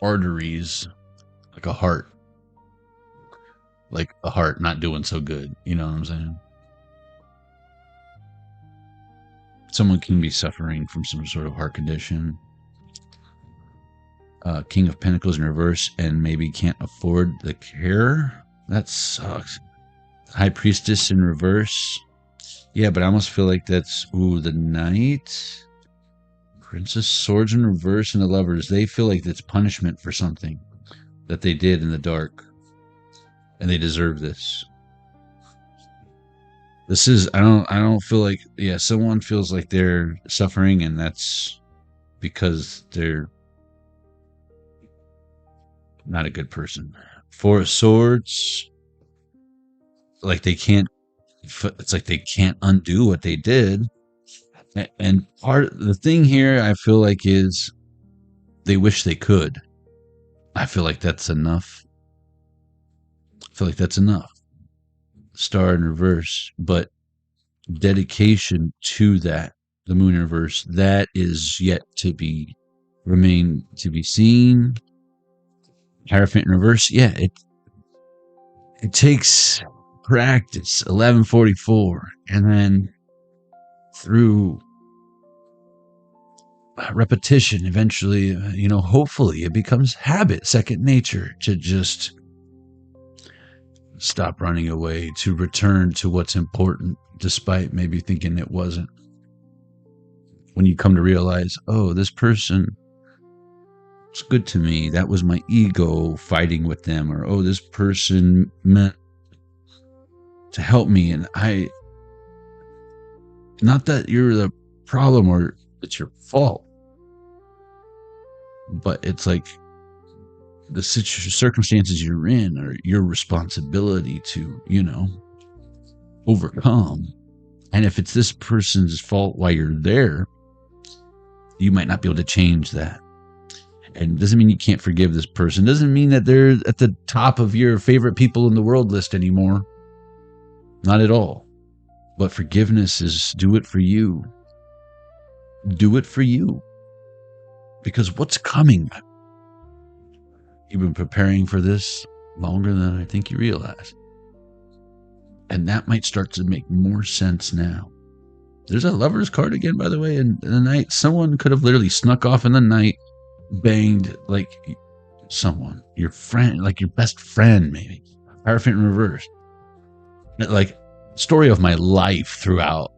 arteries like a heart not doing so good. You know what I'm saying? Someone can be suffering from some sort of heart condition. King of Pentacles in reverse and maybe can't afford the care. That sucks. High Priestess in reverse. Yeah, but I almost feel like that's the Knight. Princess Swords in reverse and the Lovers. They feel like that's punishment for something that they did in the dark. And they deserve this. This is I don't feel like someone feels like they're suffering and that's because they're not a good person. Four of Swords, like it's like they can't undo what they did. And the thing here I feel like is they wish they could. I feel like that's enough. Star in reverse, but dedication to that, the Moon in reverse, that is yet to be seen. Hierophant in reverse, yeah, it takes practice. 1144, and then through repetition, eventually, hopefully, it becomes habit, second nature, to just stop running away, to return to what's important, despite maybe thinking it wasn't. When you come to realize, oh, this person was good to me, that was my ego fighting with them, or oh, this person meant to help me, and not that you're the problem or it's your fault, but it's like the circumstances you're in are your responsibility to, overcome. And if it's this person's fault while you're there, you might not be able to change that. And it doesn't mean you can't forgive this person. It doesn't mean that they're at the top of your favorite people in the world list anymore. Not at all. But forgiveness is do it for you. Do it for you. Because what's coming? You've been preparing for this longer than I think you realize. And that might start to make more sense now. There's a Lover's card again, by the way, in the night. Someone could have literally snuck off in the night, banged like someone, your friend, like your best friend, maybe. Hierophant in reverse. Like, story of my life throughout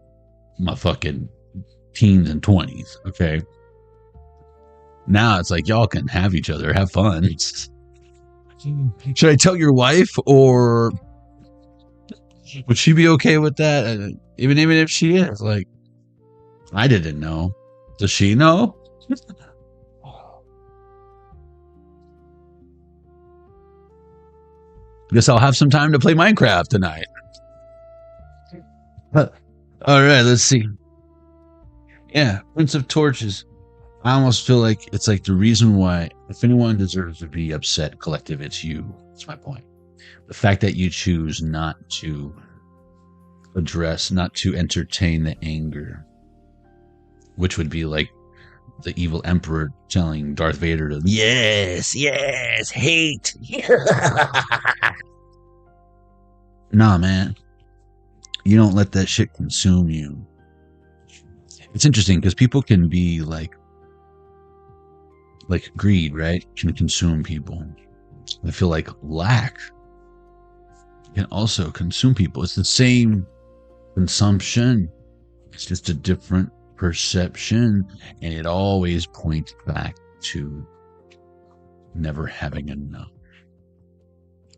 my fucking teens and 20s, okay? Now it's like y'all can have each other, have fun. Should I tell your wife, or would she be okay with that? Even if she is, like, I didn't know. Does she know? Guess I'll have some time to play Minecraft tonight. All right, let's see. Yeah, Prince of Torches. I almost feel like it's like the reason why, if anyone deserves to be upset, collective, it's you. That's my point. The fact that you choose not to address, not to entertain the anger, which would be like the evil emperor telling Darth Vader to, yes, hate. Nah, man. You don't let that shit consume you. It's interesting because people can be like greed, right? Can consume people. I feel like lack can also consume people. It's the same consumption. It's just a different perception. And it always points back to never having enough.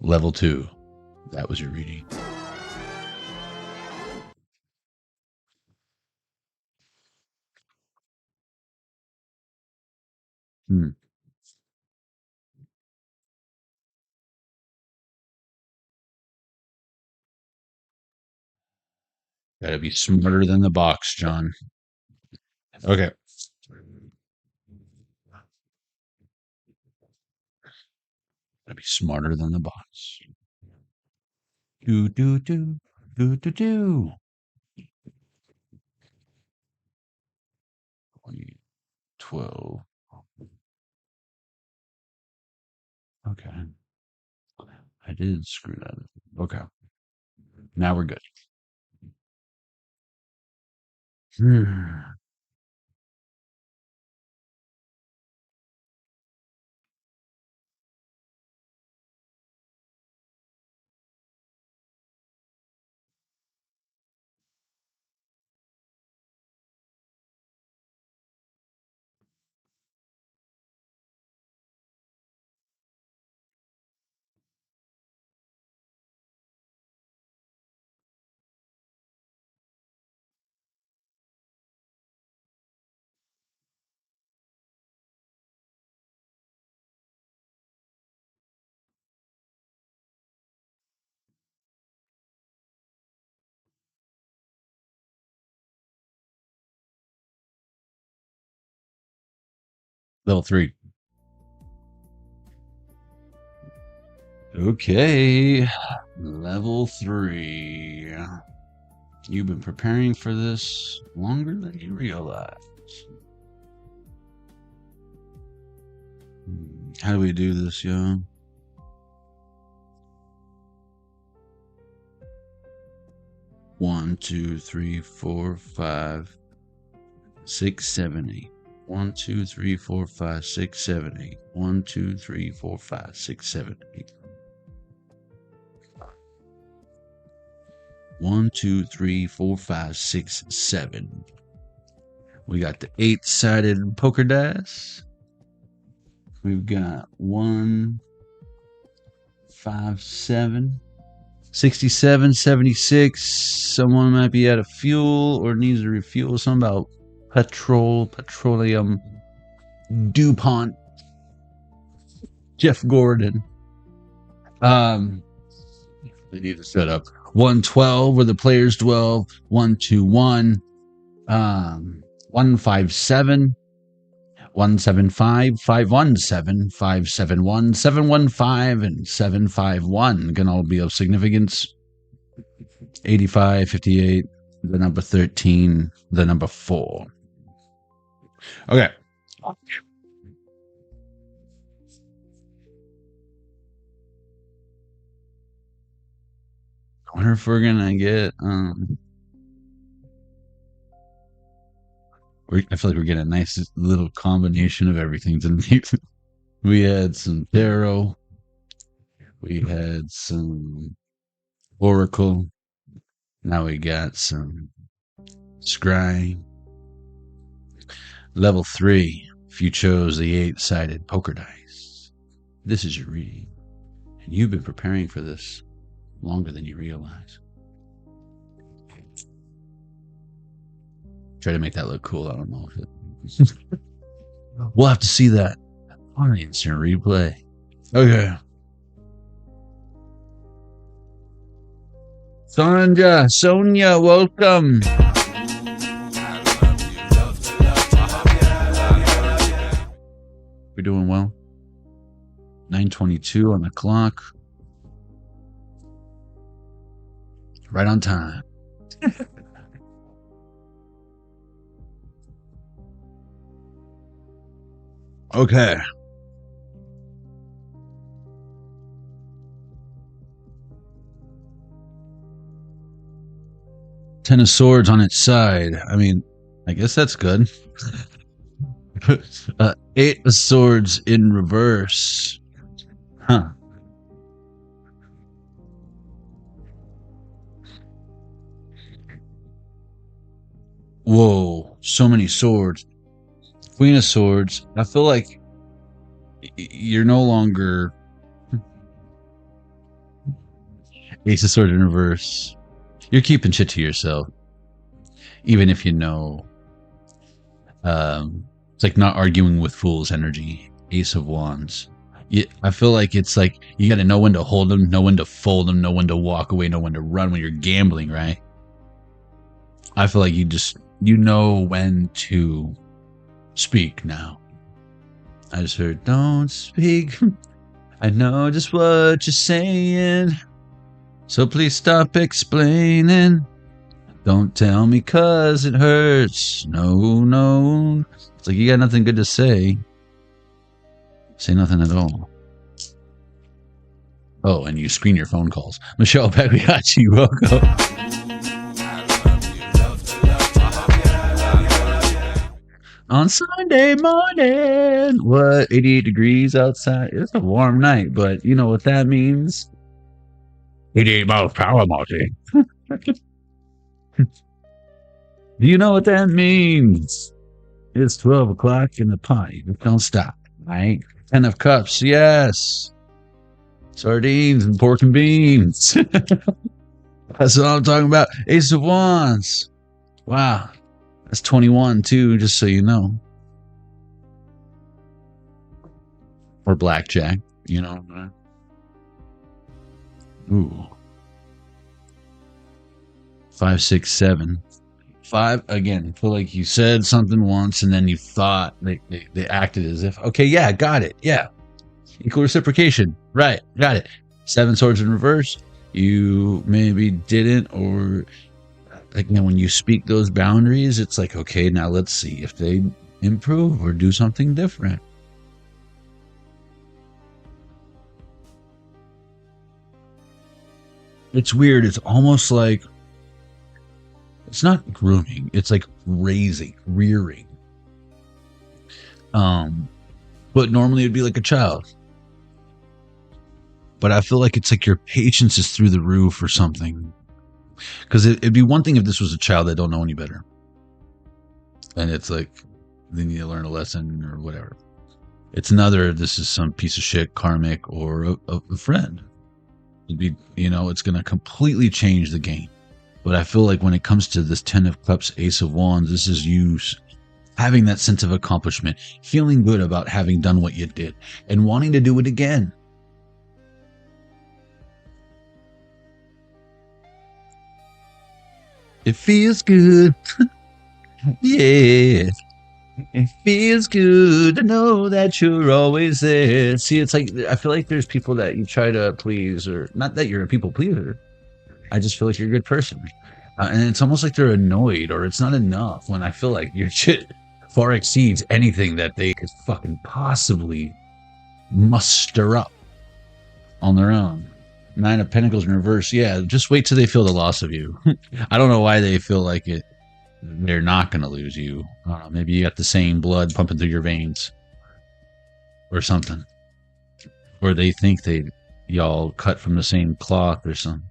Level 2. That was your reading. Gotta be smarter than the box, John. Okay. Gotta be smarter than the box. Do, do, do, do, do, do. 12. Okay. I did screw that up. Okay. Now we're good. Level 3. Okay. Level 3. You've been preparing for this longer than you realize. How do we do this, yo? One, 2, 3, 4, 5, 6, 7, 8. 1, 2, 3, 4, 5, 6, 7, 8. 1, 2, 3, 4, 5, 6, 7, 8. 1, 2, 3, 4, 5, 6, 7. We got the 8-sided poker dice. We've got 1, 5, 7, 67, 76. Someone might be out of fuel or needs to refuel. Something about petroleum, DuPont, Jeff Gordon. They need to set up 112 where the players dwell. 121, 157, 175, 517, 571, 715, and 751 can all be of significance. 85, 58, the number 13, the number 4. Okay. I wonder if we're gonna get I feel like we're getting a nice little combination of everything tonight. We had some tarot, we had some oracle, now we got some scry. Level 3, if you chose the 8-sided poker dice, this is your reading, and you've been preparing for this longer than you realize. Try to make that look cool. I don't know if it. We'll have to see that on the instant replay. Okay. Sonia, welcome. We're doing well. 9:22 on the clock. Right on time. Okay. Ten of Swords on its side. I mean, I guess that's good. 8 of Swords in reverse. Huh. Whoa, so many swords. Queen of Swords. I feel like you're no longer Ace of Swords in reverse. You're keeping shit to yourself, even if you know. It's like not arguing with fool's energy. Ace of Wands. I feel like it's like you got to know when to hold them, know when to fold them, know when to walk away, know when to run when you're gambling, right? I feel like you know when to speak now. I just heard, don't speak. I know just what you're saying. So please stop explaining. Don't tell me 'cause it hurts. No. It's like you got nothing good to say. Say nothing at all. Oh, and you screen your phone calls. Michelle Pagliacci, welcome. On Sunday morning, what, 88 degrees outside? It's a warm night, but you know what that means? 88 miles per hour, Marty. Do you know what that means? It's 12 o'clock in the party. Don't stop, right? 10 of cups, yes. Sardines and pork and beans. That's what I'm talking about. Ace of Wands. Wow. That's 21 too, just so you know. Or blackjack, you know. Ooh. 5, 6, 7. 5, again, feel like you said something once and then you thought they acted as if, okay, yeah, got it. Yeah. Equal reciprocation. Right. Got it. 7 swords in reverse. You maybe didn't, or like, you know, when you speak those boundaries, it's like, okay, now let's see if they improve or do something different. It's weird. It's almost like, it's not grooming. It's like raising, rearing. But normally it'd be like a child. But I feel like it's like your patience is through the roof or something. Because it'd be one thing if this was a child that don't know any better. And it's like, they need to learn a lesson or whatever. It's another if this is some piece of shit karmic or a friend. It'd be, you know, it's going to completely change the game. But I feel like when it comes to this 10 of Cups, Ace of Wands, this is you having that sense of accomplishment, feeling good about having done what you did, and wanting to do it again. It feels good. Yeah. It feels good to know that you're always there. See, it's like, I feel like there's people that you try to please, or not that you're a people pleaser. I just feel like you're a good person. And it's almost like they're annoyed, or it's not enough when I feel like your shit far exceeds anything that they could fucking possibly muster up on their own. 9 of Pentacles in reverse. Yeah, just wait till they feel the loss of you. I don't know why they feel like it. They're not going to lose you. Maybe you got the same blood pumping through your veins or something. Or they think y'all cut from the same cloth or something.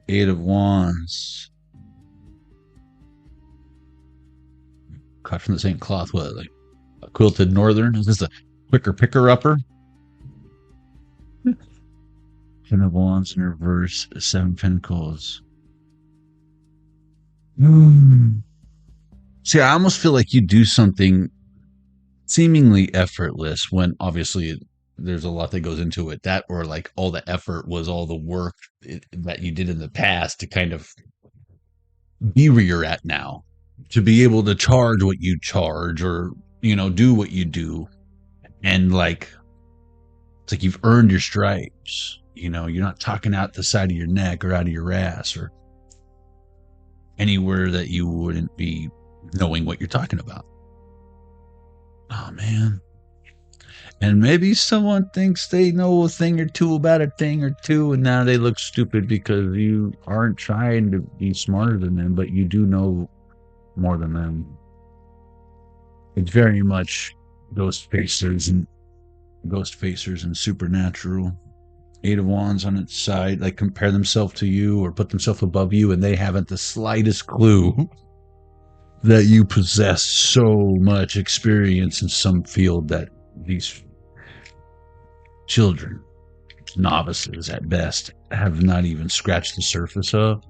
8 of Wands. Cut from the same cloth. What, like a quilted northern? Is this a quicker picker-upper? 10 of Wands in reverse. 7 Pentacles. See, I almost feel like you do something seemingly effortless when obviously there's a lot that goes into it. That, or like all the effort was all the work that you did in the past to kind of be where you're at now, to be able to charge what you charge, or, you know, do what you do. And like, it's like you've earned your stripes. You know, you're not talking out the side of your neck or out of your ass or anywhere that you wouldn't be knowing what you're talking about. Oh, man. And maybe someone thinks they know a thing or two about a thing or two, and now they look stupid because you aren't trying to be smarter than them, but you do know more than them. It's very much ghost facers and supernatural. 8 of Wands on its side, like compare themselves to you or put themselves above you, and they haven't the slightest clue that you possess so much experience in some field that these children, novices at best, have not even scratched the surface of.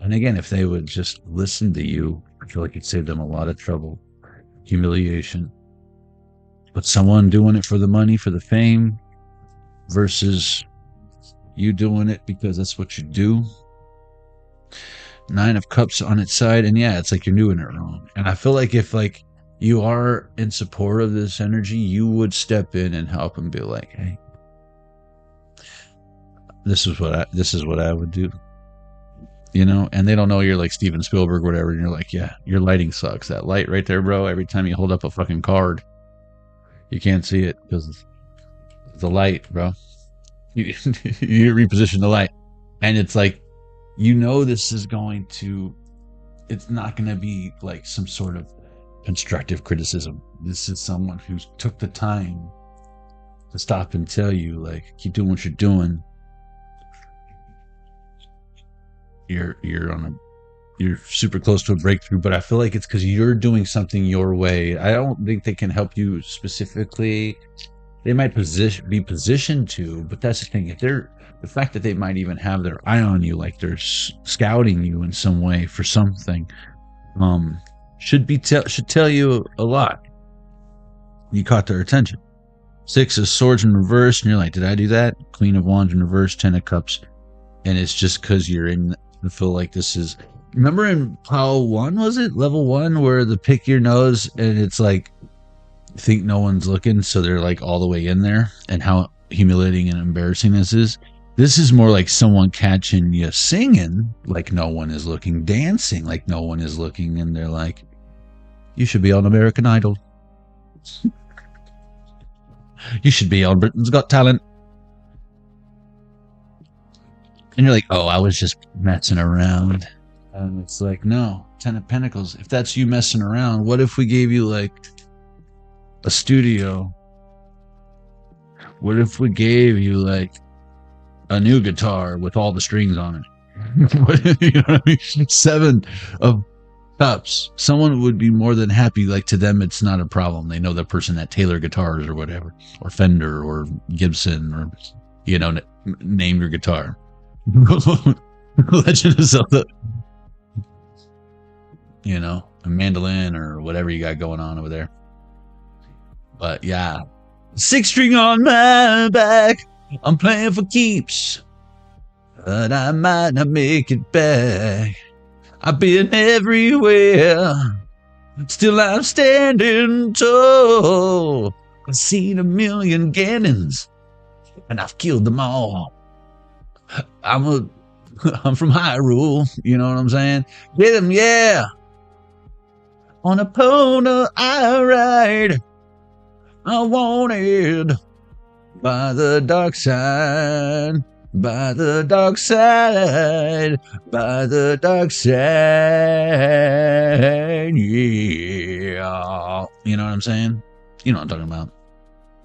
And again, if they would just listen to you, I feel like it'd save them a lot of trouble, humiliation. But someone doing it for the money, for the fame, versus you doing it because that's what you do. 9 of Cups on its side, and yeah, it's like you're doing it wrong. And I feel like if like you are in support of this energy, you would step in and help and be like, hey, this is what I would do. You know, and they don't know you're like Steven Spielberg or whatever, and you're like, yeah, your lighting sucks. That light right there, bro, every time you hold up a fucking card, you can't see it because the light, bro. You, you reposition the light. And it's like, this is going to, it's not going to be like some sort of constructive criticism. This is someone who took the time to stop and tell you, like, keep doing what you're doing. You're super close to a breakthrough, but I feel like it's because you're doing something your way. I don't think they can help you specifically. They might be positioned to, but that's the thing. If the fact that they might even have their eye on you, like they're scouting you in some way for something, should tell you a lot. You caught their attention. 6 of Swords in reverse, and you're like, did I do that? Queen of Wands in reverse, 10 of Cups, and it's just because you're in. I feel like this is. Remember in Pile 1, was it level 1, where the pick your nose and it's like, think no one's looking, so they're like all the way in there, and how humiliating and embarrassing this is. This is more like someone catching you singing like no one is looking, dancing like no one is looking, and they're like, you should be on American Idol. You should be on Britain's Got Talent. And you're like, oh, I was just messing around. And it's like, no, 10 of Pentacles. If that's you messing around, what if we gave you like a studio? What if we gave you like a new guitar with all the strings on it? You know what I mean? 7 of Cups. Someone would be more than happy. Like, to them, it's not a problem. They know the person at Taylor Guitars or whatever, or Fender or Gibson, or, name your guitar. Legend of Zelda. A mandolin or whatever you got going on over there. But yeah, 6-string on my back. I'm playing for keeps, but I might not make it back. I've been everywhere, still I'm standing tall. I've seen a million Ganons, and I've killed them all. I'm from Hyrule, you know what I'm saying? Get him, yeah. On a pony I ride, I wanted by the dark side, by the dark side, by the dark side, yeah. You know what I'm saying? You know what I'm talking about.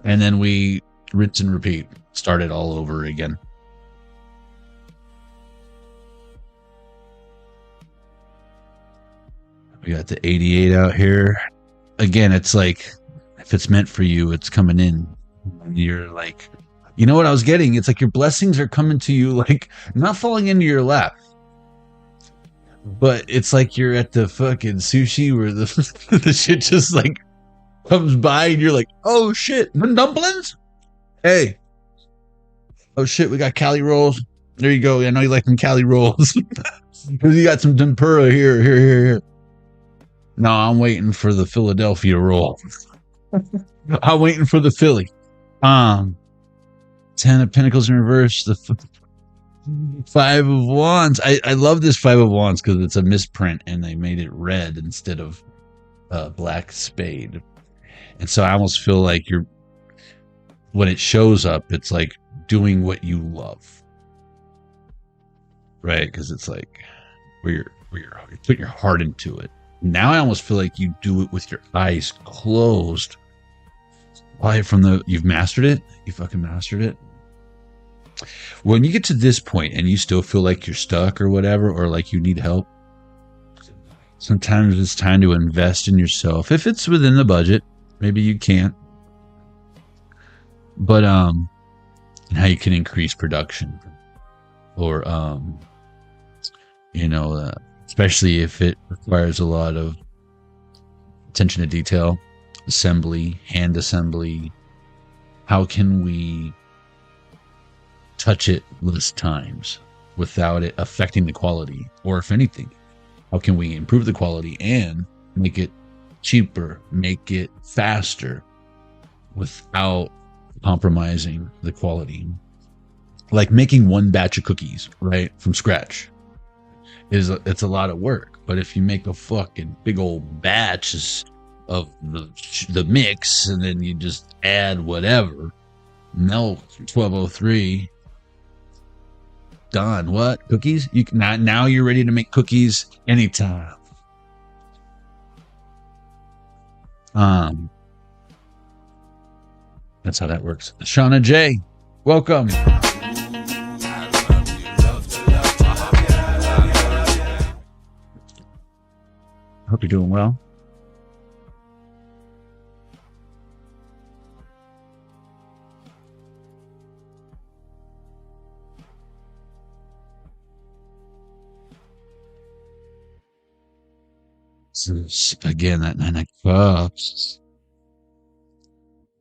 And then we rinse and repeat, start it all over again. We got the 88 out here. Again, it's like, if it's meant for you, it's coming in. You're like, you know what I was getting? It's like your blessings are coming to you, like, not falling into your lap. But it's like you're at the fucking sushi where the shit just like comes by and you're like, oh shit, dumplings? Hey. Oh shit, we got Cali rolls. There you go. I know you like them Cali rolls. Because you got some tempura here. No, I'm waiting for the Philadelphia roll. I'm waiting for the Philly. 10 of Pentacles in reverse. The 5 of Wands. I love this 5 of Wands because it's a misprint and they made it red instead of black spade. And so I almost feel like when it shows up, it's like doing what you love. Right? Because it's like where you're putting your heart into it. Now I almost feel like you do it with your eyes closed. Why? You've mastered it? You fucking mastered it? When you get to this point and you still feel like you're stuck or whatever, or like you need help, sometimes it's time to invest in yourself. If it's within the budget, maybe you can't. But and how you can increase production. Or especially if it requires a lot of attention to detail, assembly, hand assembly. How can we touch it less times without it affecting the quality? Or if anything, how can we improve the quality and make it cheaper, make it faster without compromising the quality? Like making one batch of cookies, right, from scratch. It's a lot of work, but if you make a fucking big old batch of the mix and then you just add whatever, Milk 1203. Done. What? Cookies? You can now you're ready to make cookies anytime. That's how that works. Shauna J, welcome. Hope you're doing well. Again, that 9 of Cups.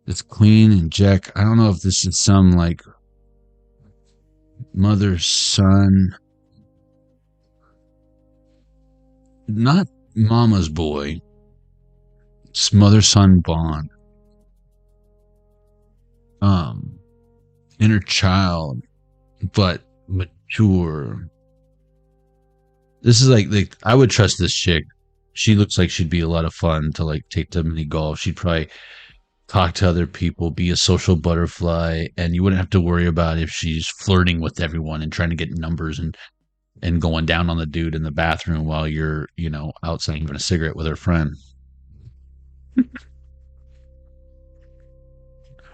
It's Queen and Jack. I don't know if this is some like mother son, not mama's boy. It's mother son bond. Inner child, but mature. This is like I would trust this chick. She looks like she'd be a lot of fun to like take to mini golf. She'd probably talk to other people, be a social butterfly, and you wouldn't have to worry about if she's flirting with everyone and trying to get numbers and going down on the dude in the bathroom while you're, outside having a cigarette with her friend.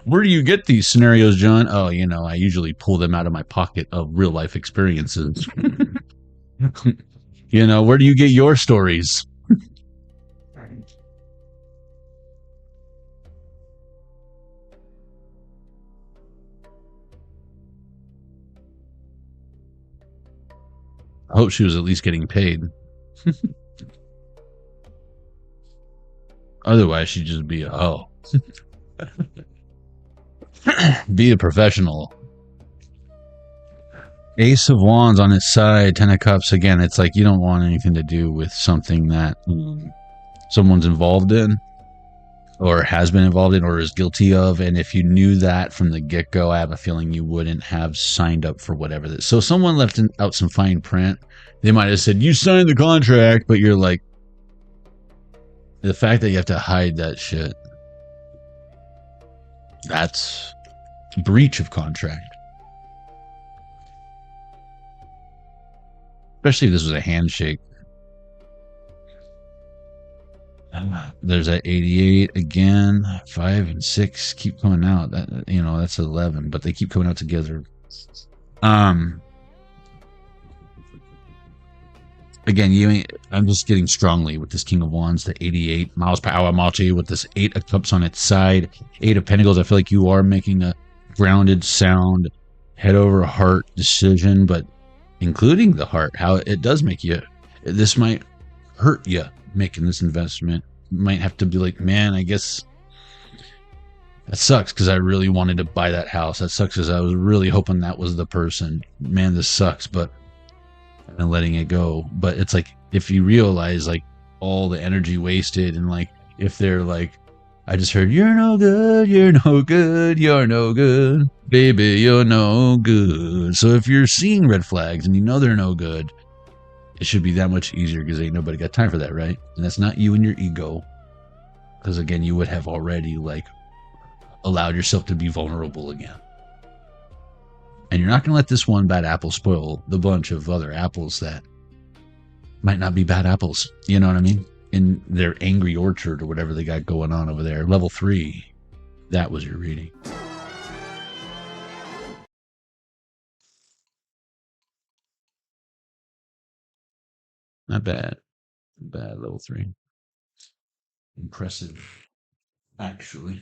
Where do you get these scenarios, John? Oh, I usually pull them out of my pocket of real life experiences. Where do you get your stories? I hope she was at least getting paid. Otherwise, she'd just be a hoe. Be a professional. Ace of Wands on its side, 10 of Cups. Again, it's like you don't want anything to do with something that someone's involved in or has been involved in or is guilty of. And if you knew that from the get-go, I have a feeling you wouldn't have signed up for whatever this. So someone left out some fine print. They might have said, you signed the contract, but you're like, the fact that you have to hide that shit, that's breach of contract. Especially if this was a handshake. There's that 88 again. 5 and 6 keep coming out. That's 11, but they keep coming out together. Again, I'm just getting strongly with this King of Wands, the 88 miles per hour multi with this 8 of Cups on its side, 8 of Pentacles. I feel like you are making a grounded, sound, head over heart decision, but including the heart, how it does make you. This might hurt you making this investment. You might have to be like, man, I guess that sucks because I really wanted to buy that house. That sucks because I was really hoping that was the person. Man, this sucks, but and letting it go. But it's like if you realize like all the energy wasted and like if they're like, I just heard you're no good, you're no good, you're no good, baby, you're no good. So if you're seeing red flags and you know they're no good, it should be that much easier because ain't nobody got time for that, right? And that's not you and your ego, because again, you would have already like allowed yourself to be vulnerable again. And you're not going to let this one bad apple spoil the bunch of other apples that might not be bad apples. You know what I mean? In their angry orchard or whatever they got going on over there. Level 3. That was your reading. Not bad. Not bad, level 3. Impressive, actually.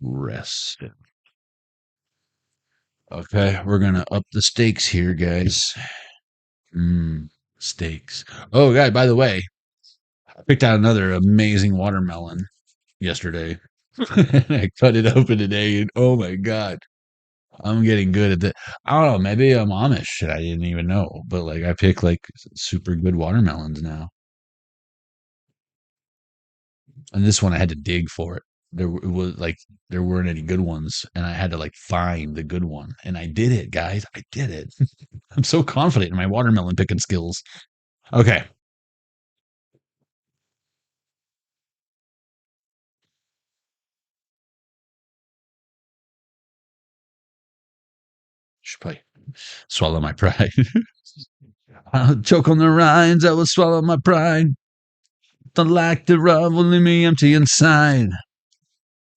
Impressive. Okay, we're gonna up the stakes here, guys. Stakes. Oh, God, by the way, I picked out another amazing watermelon yesterday. I cut it open today, and oh my God, I'm getting good at that. I don't know, maybe I'm Amish, and I didn't even know, but like I pick like super good watermelons now. And this one I had to dig for it. There weren't any good ones, and I had to like find the good one, and I did it, guys. I did it. I'm so confident in my watermelon picking skills. Okay. Should probably swallow my pride. I'll choke on the rinds, I will swallow my pride. The lack thereof will leave me empty inside.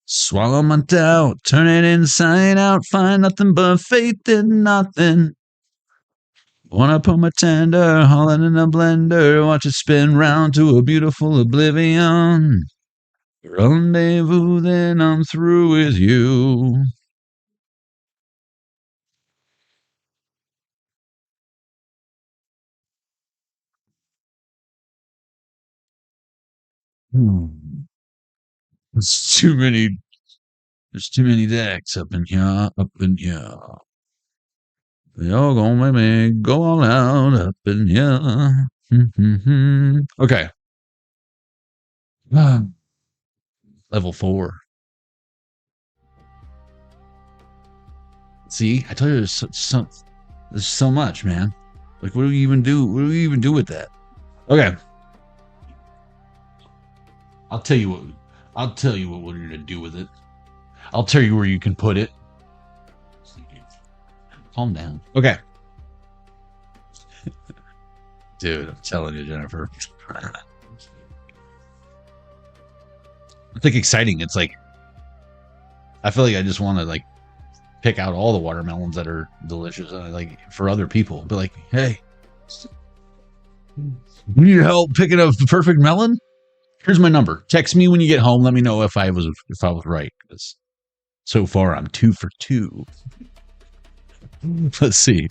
Swallow my doubt, turn it inside out, find nothing but faith in nothing. Wanna put my tender, haul it in a blender, watch it spin round to a beautiful oblivion. Rendezvous, then I'm through with you. There's too many decks up in here, up in here. Y'all gonna make me go all out up in here. Okay. Level 4. See, I told you there's so much, man. Like, what do we even do? What do we even do with that? Okay. I'll tell you what we're gonna do with it. I'll tell you where you can put it. Calm down. Okay. Dude, I'm telling you, Jennifer. It's like exciting. It's like I feel like I just want to like pick out all the watermelons that are delicious, like for other people. Be like, hey, you need help picking a perfect melon? Here's my number. Text me when you get home. Let me know if I was right. Because so far I'm 2 for 2. Let's see.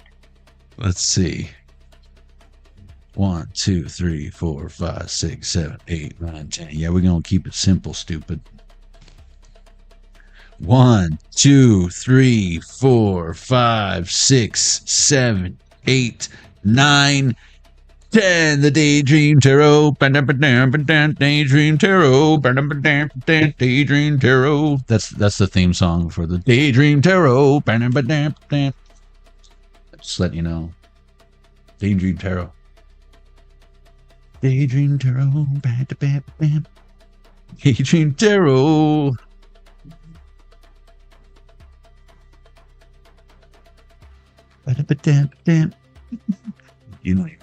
1, 2, 3, 4, 5, 6, 7, 8, 9, 10. Yeah, we're gonna keep it simple, stupid. 1, 2, 3, 4, 5, 6, 7, 8, 9, 10. The Daydream Tarot. Daydream Tarot. Daydream Tarot. That's the theme song for the Daydream Tarot. Just letting you know. Daydream Tarot. Daydream Tarot. Daydream Tarot.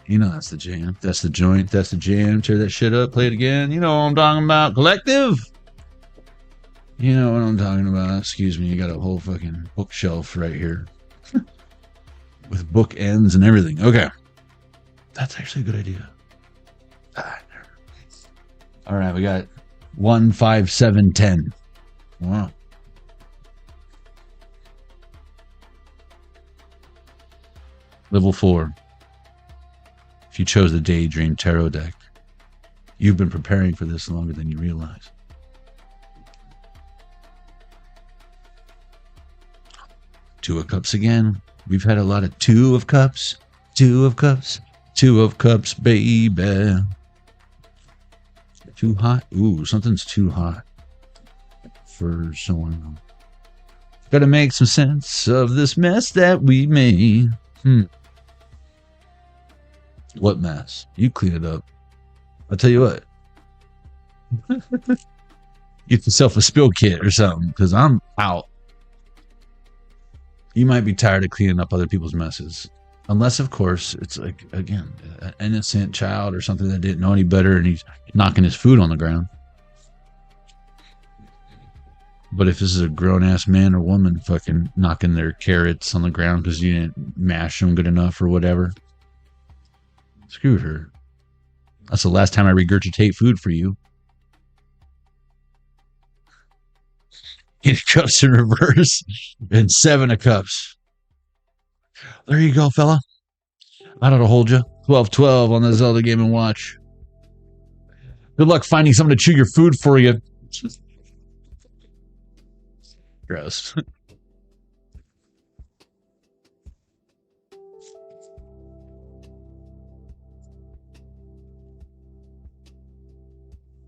You know that's the jam. That's the joint. That's the jam. Tear that shit up. Play it again. You know what I'm talking about. Collective. You know what I'm talking about. Excuse me. You got a whole fucking bookshelf right here. With book ends and everything. Okay. That's actually a good idea. All right. We got 1, 5, 7, 10. Wow. Level 4. If you chose the Daydream Tarot deck, you've been preparing for this longer than you realize. Two of Cups again. We've had a lot of Two of Cups. Two of Cups. Two of Cups, baby. Too hot? Ooh, something's too hot for someone. Gotta make some sense of this mess that we made. What mess? You clean it up. I'll tell you what. Get yourself a spill kit or something, because I'm out. You might be tired of cleaning up other people's messes. Unless, of course, it's like, again, an innocent child or something that didn't know any better and he's knocking his food on the ground. But if this is a grown-ass man or woman fucking knocking their carrots on the ground because you didn't mash them good enough or whatever, screw her. That's the last time I regurgitate food for you. 8 of Cups in reverse and 7 of Cups. There you go, fella. I don't know, hold you. 12-12 on the Zelda Game & Watch. Good luck finding someone to chew your food for you. Gross.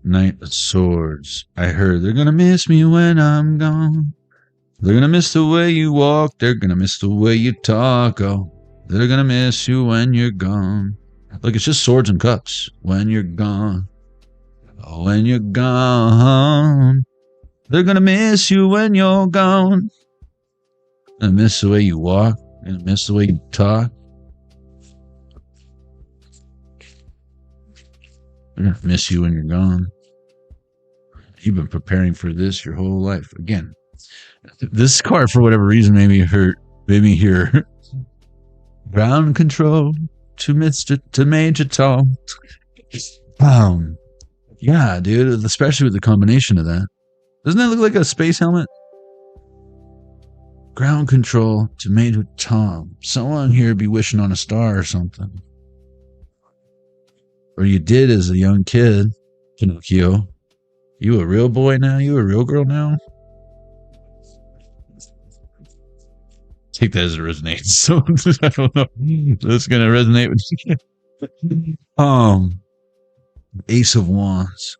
Knight of Swords. I heard they're gonna miss me when I'm gone. They're gonna miss the way you walk. They're gonna miss the way you talk. Oh, they're gonna miss you when you're gone. Look, it's just Swords and Cups. When you're gone. Oh, when you're gone. They're gonna miss you when you're gone. They miss the way you walk. I miss the way you talk. I'm gonna miss you when you're gone. You've been preparing for this your whole life. Again, this card, for whatever reason, made me hear ground control to Major Tom. Yeah, dude, especially with the combination of that. Doesn't that look like a space helmet? Ground control to Major Tom. Someone here be wishing on a star or something. Or you did as a young kid, Pinocchio. You a real boy now? You a real girl now? Take that as it resonates. So I don't know. That's gonna resonate with you. Ace of Wands.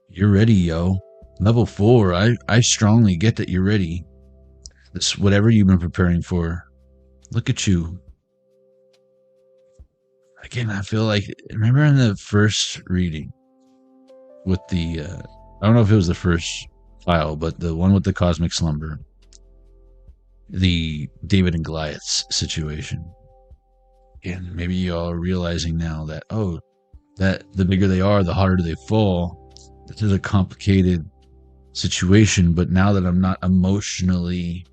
You're ready, yo. Level 4. I strongly get that you're ready. This whatever you've been preparing for. Look at you. Again, I feel like, remember in the first reading with the I don't know if it was the first file, but the one with the cosmic slumber, the David and Goliath situation. And maybe y'all are realizing now that, oh, that the bigger they are, the harder they fall. This is a complicated situation, but now that I'm not emotionally,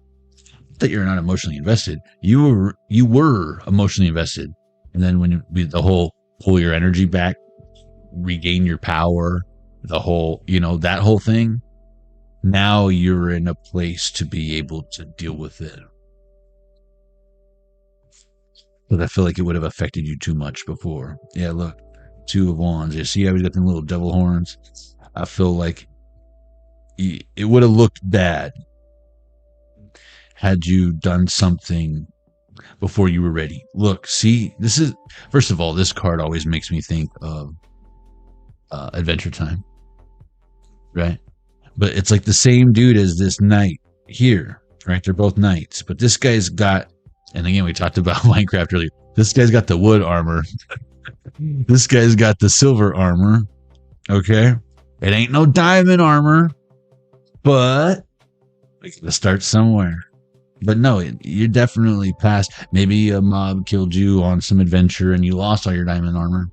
that you're not emotionally invested, you were emotionally invested. And then when the whole pull your energy back, regain your power, the whole, that whole thing, now you're in a place to be able to deal with it. But I feel like it would have affected you too much before. Yeah, look, 2 of Wands. You see how he's got them little devil horns? I feel like it would have looked bad had you done something before you were ready. Look, see, this is, first of all, this card always makes me think of Adventure Time, right? But it's like the same dude as this knight here, right? They're both knights, but this guy's got, and again, we talked about Minecraft earlier, this guy's got the wood armor. This guy's got the silver armor, okay? It ain't no diamond armor, but we gotta start somewhere. But no, you're definitely past. Maybe a mob killed you on some adventure and you lost all your diamond armor.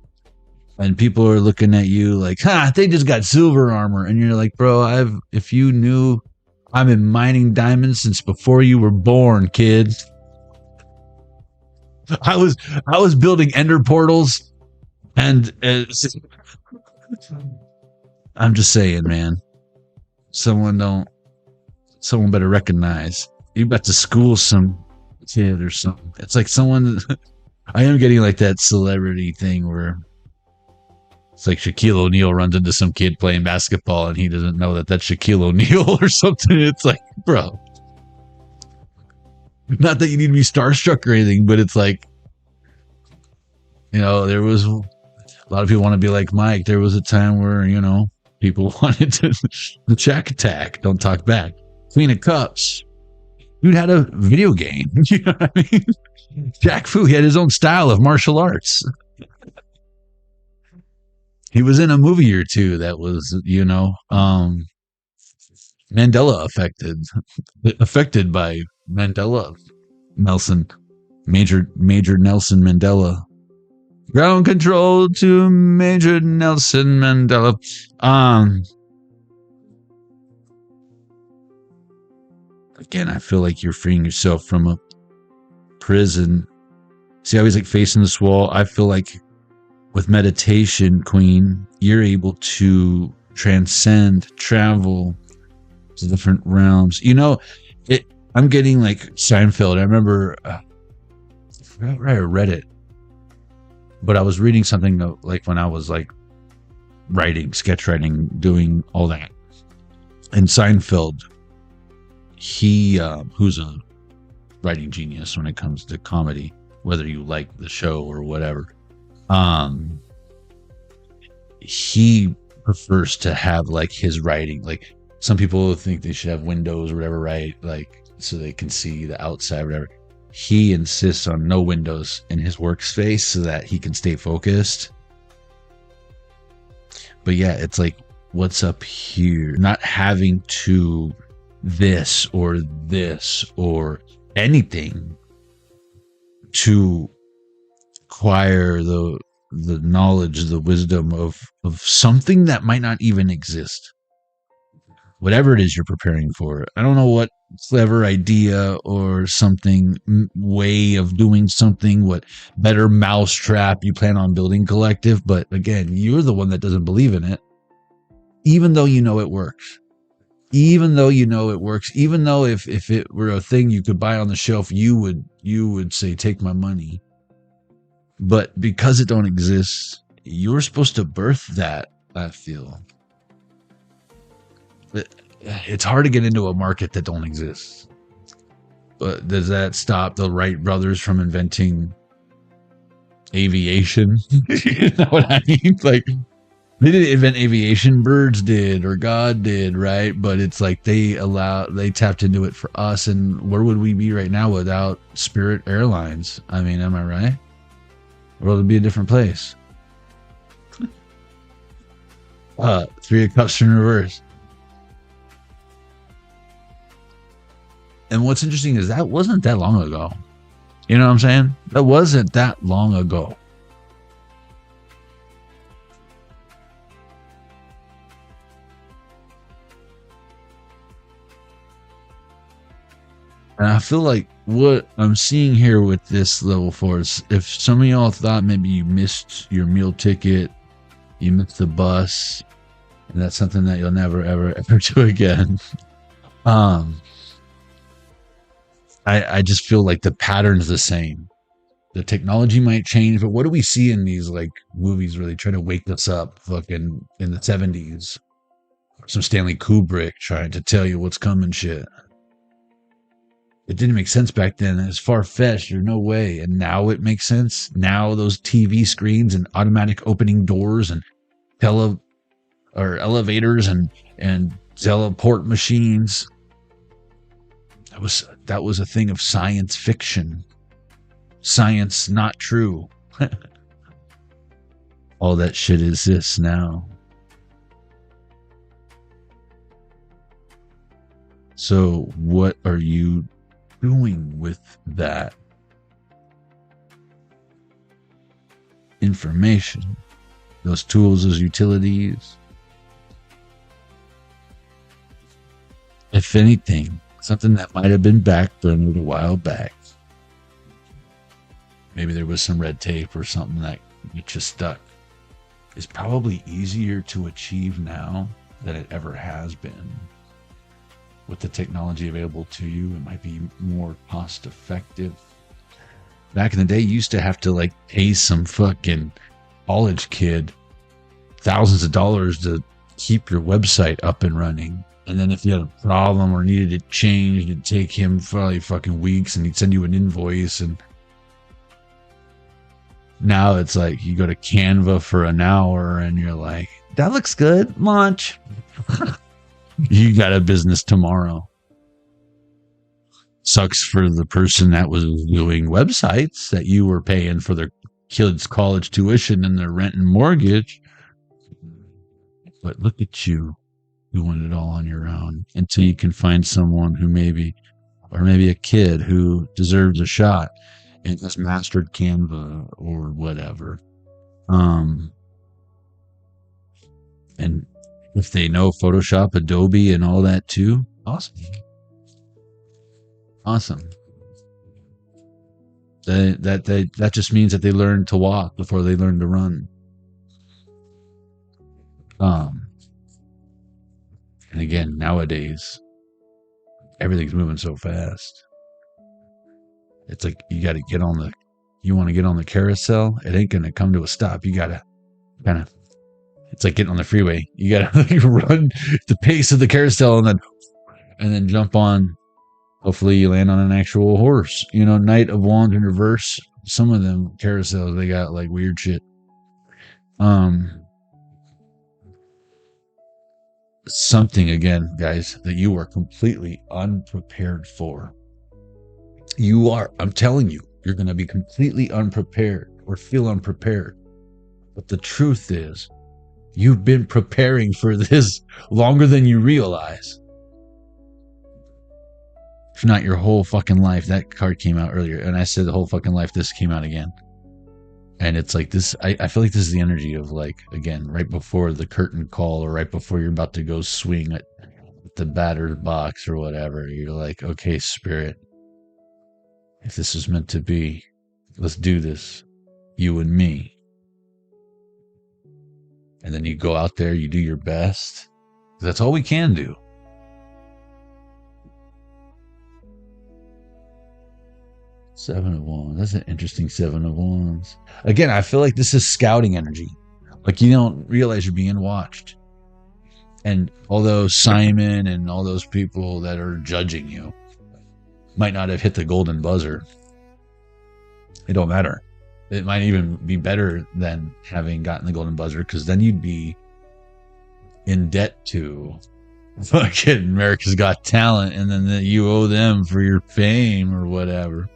And people are looking at you like, they just got silver armor. And you're like, bro, if you knew, I've been mining diamonds since before you were born, kid. I was building ender portals, and I'm just saying, man. Someone better recognize. You about to school some kid or something. It's like someone. I am getting like that celebrity thing where it's like Shaquille O'Neal runs into some kid playing basketball and he doesn't know that that's Shaquille O'Neal or something. It's like, bro. Not that you need to be starstruck or anything, but it's like, there was a lot of people want to be like Mike. There was a time where, people wanted to the Jack Attack. Don't talk back. Queen of Cups. Dude had a video game. You know what I mean? Jack Fu, he had his own style of martial arts. He was in a movie or two that was, Mandela affected by Mandela. Major Nelson Mandela. Ground control to Major Nelson Mandela. Again, I feel like you're freeing yourself from a prison. See how he's like facing this wall? I feel like with meditation, Queen, you're able to transcend, travel to different realms. I'm getting like Seinfeld. I remember, I forgot where I read it, but I was reading something like when I was like writing, sketch writing, doing all that. And Seinfeld, he, who's a writing genius when it comes to comedy, whether you like the show or whatever, he prefers to have like his writing, like some people think they should have windows or whatever, right? Like, so they can see the outside, whatever. He insists on no windows in his workspace so that he can stay focused. But yeah, it's like, what's up here? Not having to this or anything. to acquire the knowledge, the wisdom of something that might not even exist. Whatever it is you're preparing for. I don't know what clever idea or something, way of doing something, what better mousetrap you plan on building, collective. But again, you're the one that doesn't believe in it, even though you know it works. Even though you know it works, even though if it were a thing you could buy on the shelf, you would say, take my money. But because it don't exist, you're supposed to birth that, I feel. It's hard to get into a market that don't exist. But does that stop the Wright brothers from inventing aviation? You know what I mean? Like, they didn't invent aviation, birds did, or God did, right? But it's like they tapped into it for us. And where would we be right now without Spirit Airlines? I mean, am I right? The world would be a different place. 3 of Cups in reverse. And what's interesting is that wasn't that long ago. You know what I'm saying? That wasn't that long ago. And I feel like what I'm seeing here with this level 4 is, if some of y'all thought maybe you missed your meal ticket, you missed the bus, and that's something that you'll never, ever, ever do again. I just feel like the pattern's the same. The technology might change, but what do we see in these like movies really trying to wake us up fucking in the 70s? Some Stanley Kubrick trying to tell you what's coming shit. It didn't make sense back then. It's far-fetched. There's no way. And now it makes sense. Now those TV screens and automatic opening doors and elevators and teleport machines. That was a thing of science fiction. Science not true. All that shit exists now. So what are you doing with that information, those tools, those utilities? If anything, something that might have been backburnered a while back. Maybe there was some red tape or something that gets you stuck. Is probably easier to achieve now than it ever has been. With the technology available to you, it might be more cost effective. Back in the day, you used to have to like pay some fucking college kid thousands of dollars to keep your website up and running. And then if you had a problem or needed it changed, it'd take him probably fucking weeks, and he'd send you an invoice. And now it's like you go to Canva for an hour and you're like, that looks good, launch. You got a business tomorrow. Sucks for the person that was doing websites that you were paying for their kids' college tuition and their rent and mortgage. But look at you doing it all on your own until you can find someone who maybe a kid who deserves a shot and has mastered Canva or whatever. And if they know Photoshop, Adobe, and all that too, awesome. That just means that they learn to walk before they learn to run. And again, nowadays, everything's moving so fast. It's like you want to get on the carousel, it ain't going to come to a stop. You got to kind of, it's like getting on the freeway. You got to like run the pace of the carousel and then jump on. Hopefully you land on an actual horse. You know, Knight of Wands in reverse. Some of them carousels, they got like weird shit. Something, again, guys, that you are completely unprepared for. You are. I'm telling you, you're going to be completely unprepared or feel unprepared. But the truth is, you've been preparing for this longer than you realize. if not your whole fucking life. That card came out earlier, and I said the whole fucking life. This came out again. And it's like this, I feel like this is the energy of like, again, right before the curtain call or right before you're about to go swing at the batter's box or whatever. You're like, okay, spirit, if this is meant to be, let's do this, you and me. And then you go out there, you do your best. That's all we can do. Seven of Wands. That's an interesting Seven of Wands. Again, I feel like this is scouting energy. Like you don't realize you're being watched. And although Simon and all those people that are judging you might not have hit the golden buzzer, it don't matter. It might even be better than having gotten the golden buzzer, because then you'd be in debt to fucking America's Got Talent, and then you owe them for your fame or whatever.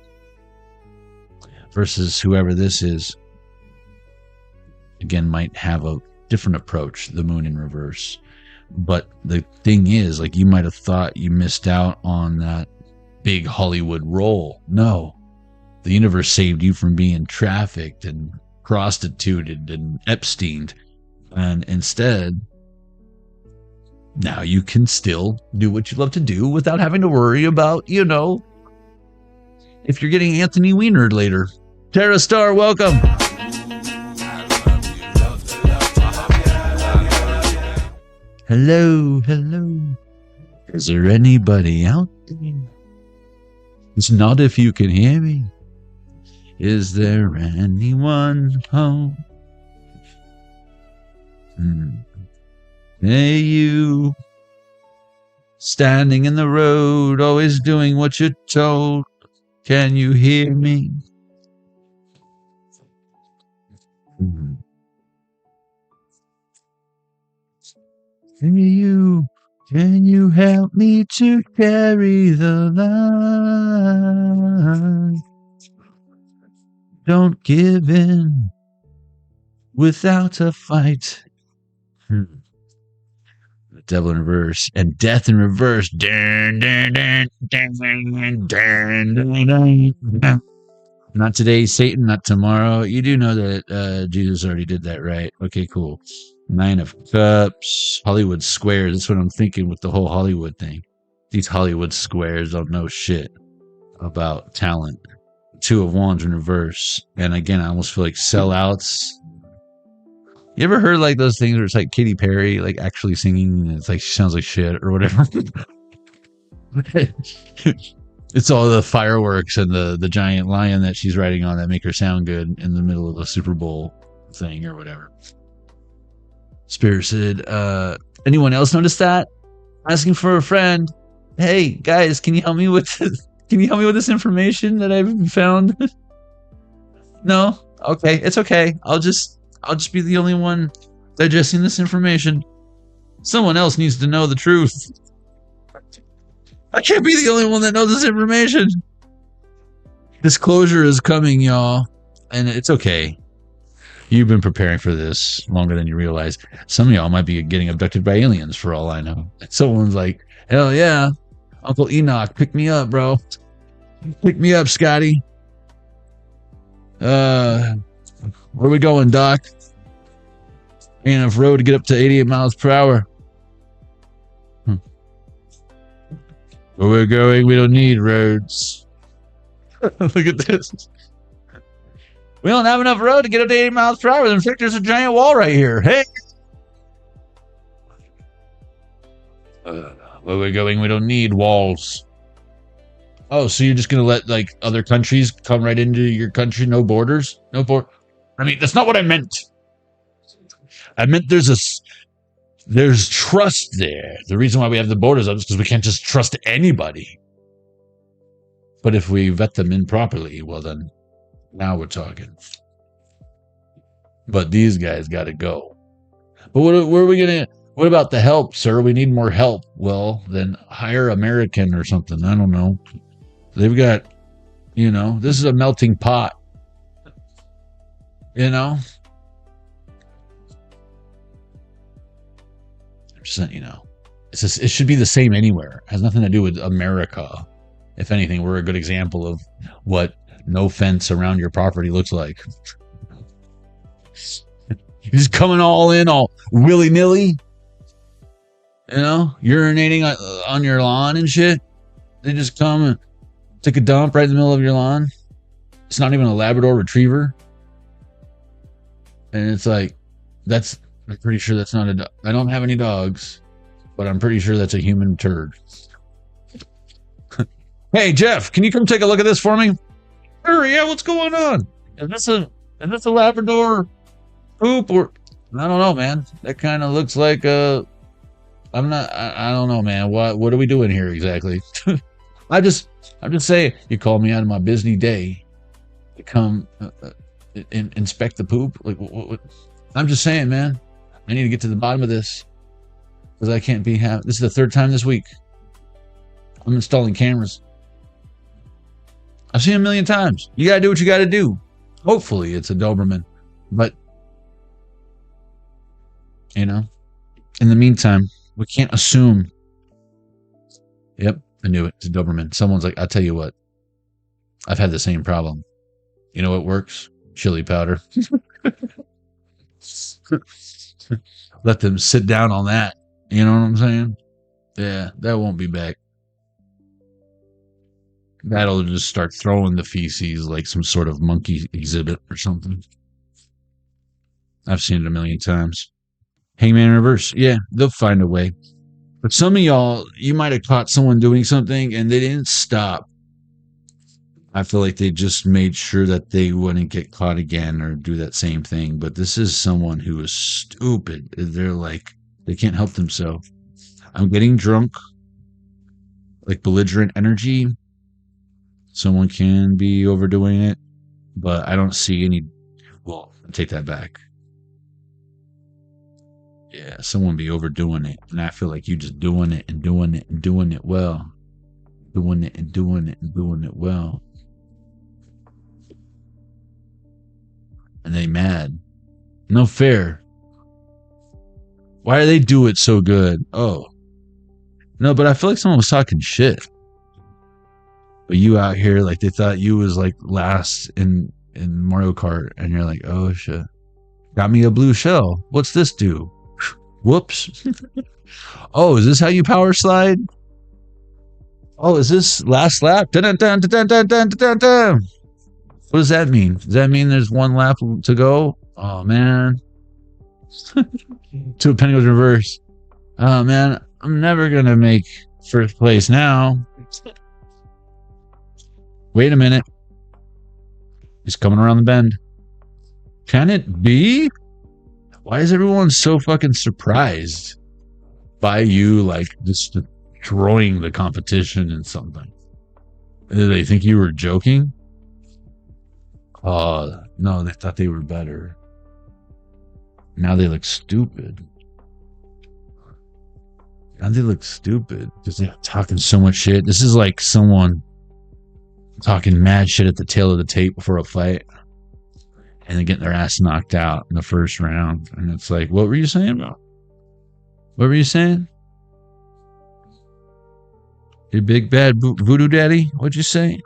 Versus whoever this is, again, might have a different approach, the moon in reverse. But the thing is, like, you might have thought you missed out on that big Hollywood role. No. The universe saved you from being trafficked and prostituted and Epsteined. And instead, now you can still do what you love to do without having to worry about, you know, if you're getting Anthony Wienered later. Tara Star, welcome. Hello, hello. Is there anybody out there? It's not if you can hear me. Is there anyone home? Hey, you. Standing in the road, always doing what you're told. Can you hear me? Hey, you. Can you help me to carry the line? Don't give in without a fight. The devil in reverse and death in reverse. Dun, dun, dun, dun, dun, dun, dun, dun. Not today, Satan, not tomorrow. You do know that Jesus already did that, right? Okay, cool. Nine of Cups, Hollywood squares. That's what I'm thinking with the whole Hollywood thing. These Hollywood squares don't know shit about talent. Two of Wands in reverse. And again, I almost feel like sellouts. You ever heard like those things where it's like Katy Perry like actually singing and it's like she sounds like shit or whatever? It's all the fireworks and the giant lion that she's riding on that make her sound good in the middle of a Super Bowl thing or whatever. Spirit said, anyone else notice that? Asking for a friend. Hey guys, can you help me with this? Can you help me with this information that I've found? No? Okay, it's okay. I'll just be the only one digesting this information. Someone else needs to know the truth. I can't be the only one that knows this information. Disclosure is coming, y'all. And it's okay. You've been preparing for this longer than you realize. Some of y'all might be getting abducted by aliens for all I know. Someone's like, hell yeah. Uncle Enoch, pick me up, bro. Pick me up, Scotty. Where we going, Doc? Ain't enough road to get up to 88 miles per hour. Where we're going, we don't need roads. Look at this. We don't have enough road to get up to 80 miles per hour. In fact, there's a giant wall right here. Hey! Where we're going, we don't need walls. Oh, so you're just going to let, like, other countries come right into your country? No borders? No border? I mean, that's not what I meant. I meant there's trust there. The reason why we have the borders up is because we can't just trust anybody. But if we vet them in properly, well then, now we're talking. But these guys got to go. But what are we going to... What about the help, sir? We need more help. Well, then hire American or something. I don't know. They've got, you know, this is a melting pot. You know? You know, it should be the same anywhere. It has nothing to do with America. If anything, we're a good example of what no fence around your property looks like. You're just coming all in, all willy-nilly. You know, urinating on your lawn and shit. They just come and take a dump right in the middle of your lawn. It's not even a Labrador Retriever. And it's like, I'm pretty sure that's not a dog. I don't have any dogs, but I'm pretty sure that's a human turd. Hey, Jeff, can you come take a look at this for me? Sure, yeah, what's going on? Is this a Labrador poop or... I don't know, man. That kind of looks like I don't know, man. What are we doing here exactly? I'm just saying, you called me out of my busy day to come inspect the poop. Like, what? I'm just saying, man. I need to get to the bottom of this because I can't be this is the third time this week. I'm installing cameras. I've seen it a million times. You gotta do what you gotta do. Hopefully, it's a Doberman, but you know, in the meantime, we can't assume. Yep, I knew it. It's a Doberman. Someone's like, I'll tell you what. I've had the same problem. You know what works? Chili powder. Let them sit down on that. You know what I'm saying? Yeah, that won't be back. That'll just start throwing the feces like some sort of monkey exhibit or something. I've seen it a million times. Hangman in reverse. Yeah, they'll find a way. But some of y'all, you might have caught someone doing something and they didn't stop. I feel like they just made sure that they wouldn't get caught again or do that same thing. But this is someone who is stupid. They're like, they can't help themselves. I'm getting drunk. Like belligerent energy. Someone can be overdoing it. But I don't see any... Well, I take that back. Yeah, someone be overdoing it. And I feel like you just doing it and doing it and doing it well. Doing it and doing it and doing it well. And they mad. No fair. Why do they do it so good? Oh. No, but I feel like someone was talking shit. But you out here, like they thought you was like last in Mario Kart. And you're like, oh shit. Got me a blue shell. What's this do? Whoops. Oh, is this how you power slide? Oh, is this last lap? Dun, dun, dun, dun, dun, dun, dun, dun. What does that mean? Does that mean there's one lap to go? Oh, man. To a penny goes reverse. Oh, man. I'm never going to make first place now. Wait a minute. He's coming around the bend. Can it be? Why is everyone so fucking surprised by you, like, just destroying the competition in something? Do they think you were joking? No, they thought they were better. Now they look stupid. Now they look stupid because they're talking so much shit. This is like someone talking mad shit at the tail of the tape before a fight. And then getting their ass knocked out in the first round. And it's like, what were you saying? What were you saying? Your big bad voodoo daddy? What'd you say?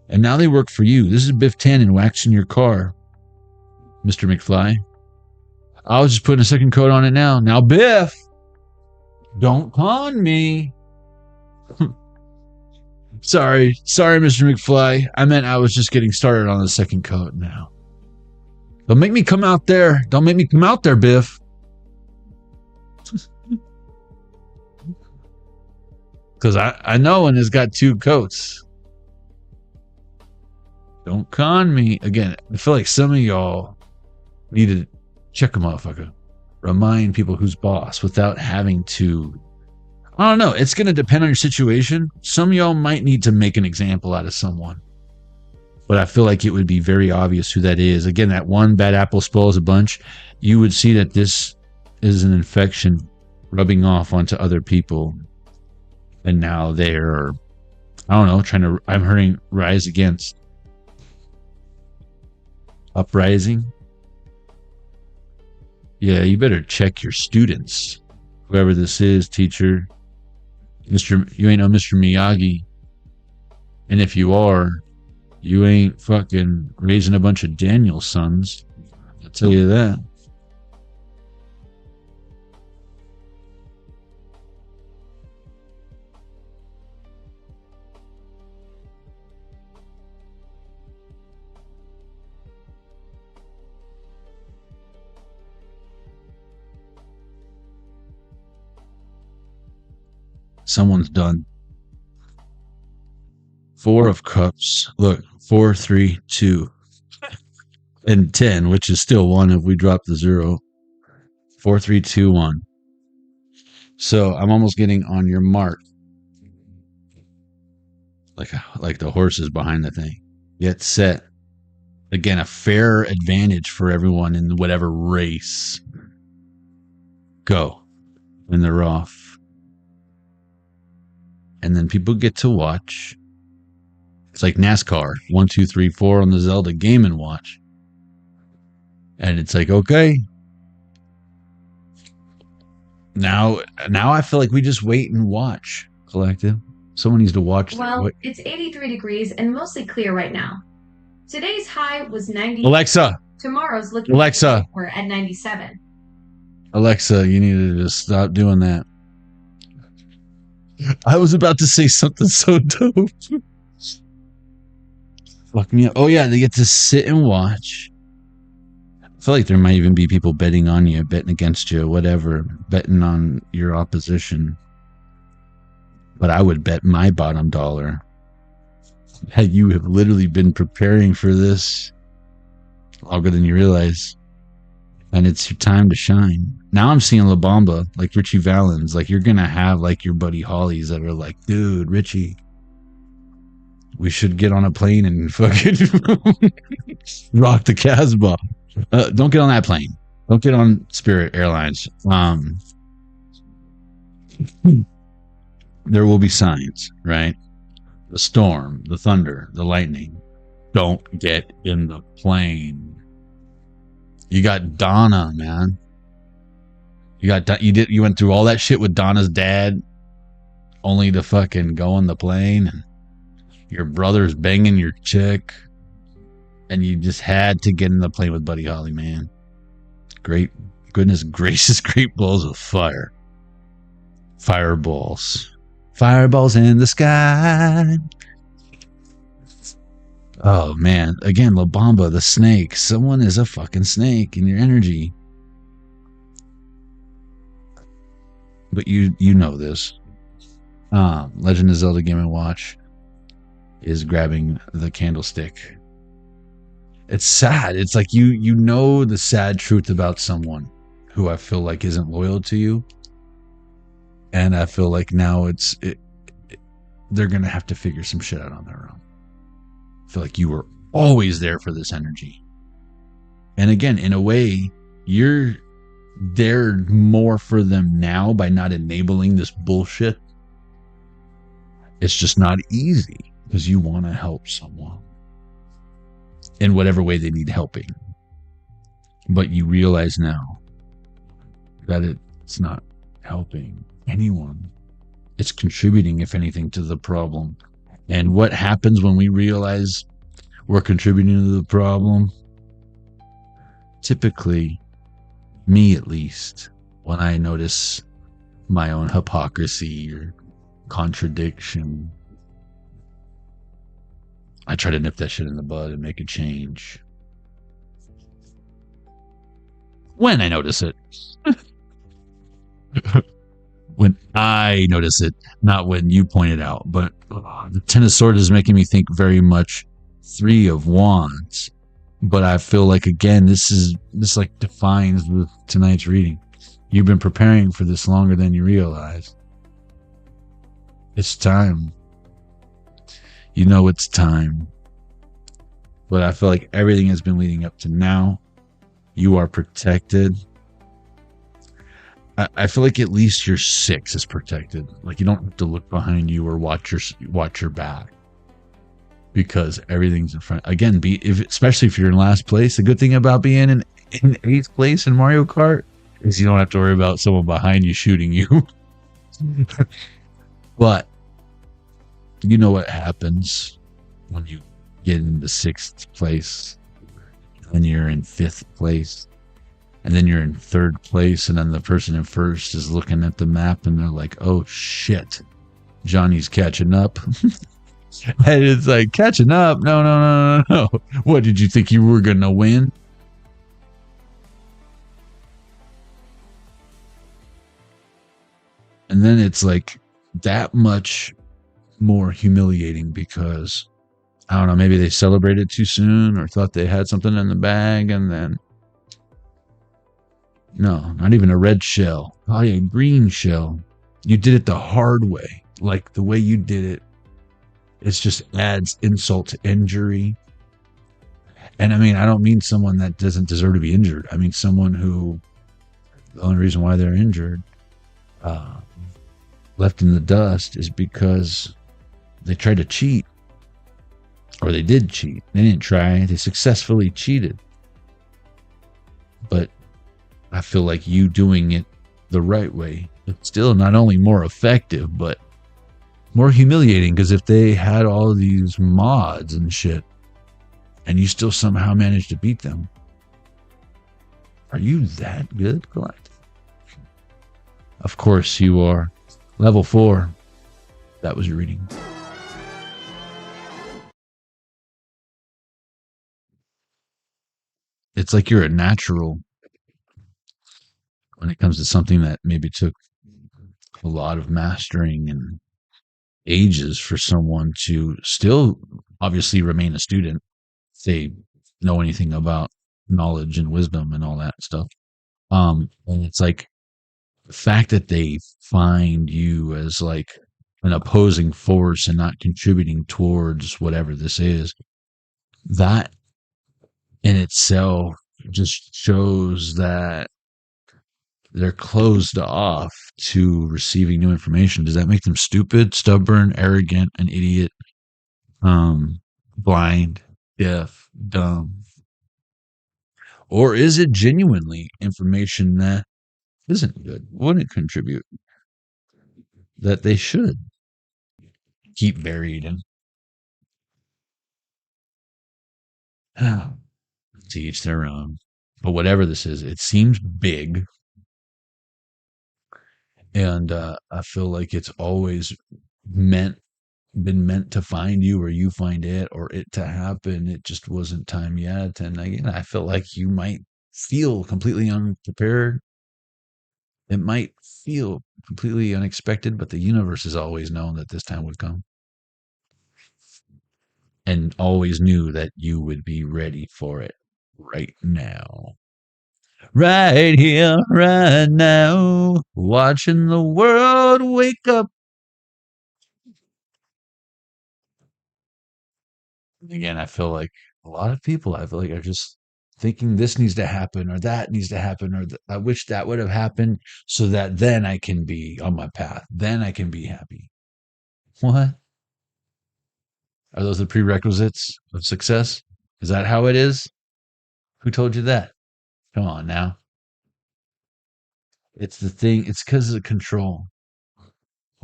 And now they work for you. This is Biff Tannen waxing your car, Mr. McFly. I was just putting a second coat on it now. Now, Biff, don't con me. Sorry, Mr. McFly. I meant I was just getting started on the second coat now. Don't make me come out there. Don't make me come out there, Biff. Because I know when it's got two coats. Don't con me. Again, I feel like some of y'all need to check a motherfucker. Remind people who's boss without having to... I don't know. It's going to depend on your situation. Some of y'all might need to make an example out of someone. But I feel like it would be very obvious who that is. Again, that one bad apple spoils a bunch. You would see that this is an infection rubbing off onto other people. And now they're, I don't know, I'm hearing rise against. Uprising. Yeah, you better check your students. Whoever this is, teacher. You ain't no Mr. Miyagi. And if you are, you ain't fucking raising a bunch of Daniel sons. I'll tell you that. Someone's done. 4 of Cups. Look, 4, 3, 2, and 10, which is still 1 if we drop the 0. 4, 3, 2, 1. So I'm almost getting on your mark. Like the horses behind the thing. Get set. Again, a fair advantage for everyone in whatever race. Go. When they're off. And then people get to watch. It's like NASCAR. 1, 2, 3, 4 on the Zelda Game & Watch. And it's like, okay. Now I feel like we just wait and watch, collective. Someone needs to watch. Well, it's 83 degrees and mostly clear right now. Today's high was 90. Alexa. Tomorrow's looking. Alexa. We're at 97. Alexa, you need to just stop doing that. I was about to say something so dope. Fuck me up. Oh yeah, they get to sit and watch. I feel like there might even be people betting on you, betting against you, whatever, betting on your opposition. But I would bet my bottom dollar that you have literally been preparing for this longer than you realize. And it's your time to shine. Now I'm seeing La Bamba, like Richie Valens. Like, you're going to have, like, your buddy Hollies that are like, dude, Richie, we should get on a plane and fucking rock the Casbah. Don't get on that plane. Don't get on Spirit Airlines. There will be signs, right? The storm, the thunder, the lightning. Don't get in the plane. You got Donna, man. You went through all that shit with Donna's dad, only to fucking go on the plane, and your brother's banging your chick, and you just had to get in the plane with Buddy Holly, man. Great, goodness gracious, great balls of fire. Fireballs. Fireballs in the sky. Oh, man. Again, La Bamba, the snake. Someone is a fucking snake in your energy. But you know this. Legend of Zelda Game & Watch is grabbing the candlestick. It's sad. It's like you know the sad truth about someone who I feel like isn't loyal to you. And I feel like now they're going to have to figure some shit out on their own. I feel like you were always there for this energy. And again, in a way, you're there more for them now by not enabling this bullshit. It's just not easy because you want to help someone in whatever way they need helping. But you realize now that it's not helping anyone. It's contributing, if anything, to the problem. And what happens when we realize we're contributing to the problem? Typically, me at least, when I notice my own hypocrisy or contradiction, I try to nip that shit in the bud and make a change. When I notice it. When I notice it, not when you point it out. But the Ten of Swords is making me think very much 3 of Wands. But I feel like, again, this like defines with tonight's reading. You've been preparing for this longer than you realize. It's time. You know it's time. But I feel like everything has been leading up to now. You are protected. I feel like at least your 6 is protected. Like, you don't have to look behind you or watch your back, because everything's in front. Again, especially if you're in last place. The good thing about being in 8th place in Mario Kart is you don't have to worry about someone behind you shooting you. But you know what happens when you get into sixth place, and you're in fifth place, and then you're in third place, and then the person in first is looking at the map and they're like, oh shit, Johnny's catching up. And it's like, catching up? No, no, no, no, no. What, did you think you were going to win? And then it's like that much more humiliating because, I don't know, maybe they celebrated too soon or thought they had something in the bag, and then, no, not even a red shell, probably a green shell. You did it the hard way. Like the way you did it, it just adds insult to injury. And I mean, I don't mean someone that doesn't deserve to be injured. I mean someone who, the only reason why they're injured, left in the dust, is because they tried to cheat. Or they did cheat. They didn't try. They successfully cheated. But I feel like you doing it the right way, it's still not only more effective, but more humiliating, because if they had all these mods and shit and you still somehow managed to beat them, are you that good, Galactic? Of course you are. Level 4. That was your reading. It's like you're a natural when it comes to something that maybe took a lot of mastering and ages for someone to still obviously remain a student. They know anything about knowledge and wisdom and all that stuff. And it's like the fact that they find you as like an opposing force and not contributing towards whatever this is, that in itself just shows that they're closed off to receiving new information. Does that make them stupid, stubborn, arrogant, an idiot, blind, deaf, dumb? Or is it genuinely information that isn't good, wouldn't contribute, that they should keep buried in? To each their own. But whatever this is, it seems big. And I feel like it's always been meant to find you, or you find it, or it to happen. It just wasn't time yet. And again, I feel like you might feel completely unprepared. It might feel completely unexpected, but the universe has always known that this time would come, and always knew that you would be ready for it right now. Right here, right now, watching the world wake up. Again, I feel like a lot of people, I feel like, are just thinking this needs to happen or that needs to happen, or I wish that would have happened so that then I can be on my path. Then I can be happy. What? Are those the prerequisites of success? Is that how it is? Who told you that? Come on now. It's the thing. It's because of control. I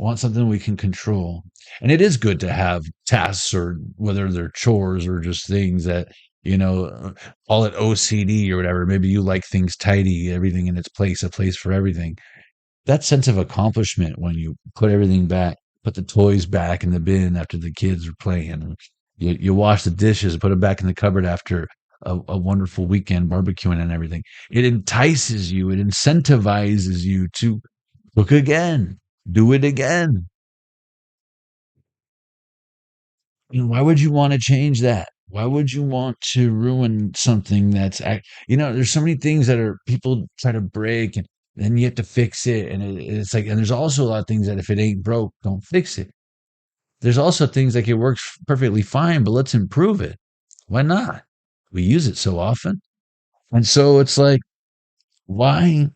want something we can control. And it is good to have tasks, or whether they're chores or just things that, call it OCD or whatever. Maybe you like things tidy, everything in its place, a place for everything. That sense of accomplishment when you put everything back, put the toys back in the bin after the kids are playing, you wash the dishes, put them back in the cupboard after a wonderful weekend barbecuing and everything. It entices you, it incentivizes you to cook again, do it again. Why would you want to change that? Why would you want to ruin something that's, there's so many things that are people try to break, and then you have to fix it. And it's like, and there's also a lot of things that if it ain't broke, don't fix it. There's also things like it works perfectly fine, but let's improve it. Why not? We use it so often. And so it's like, why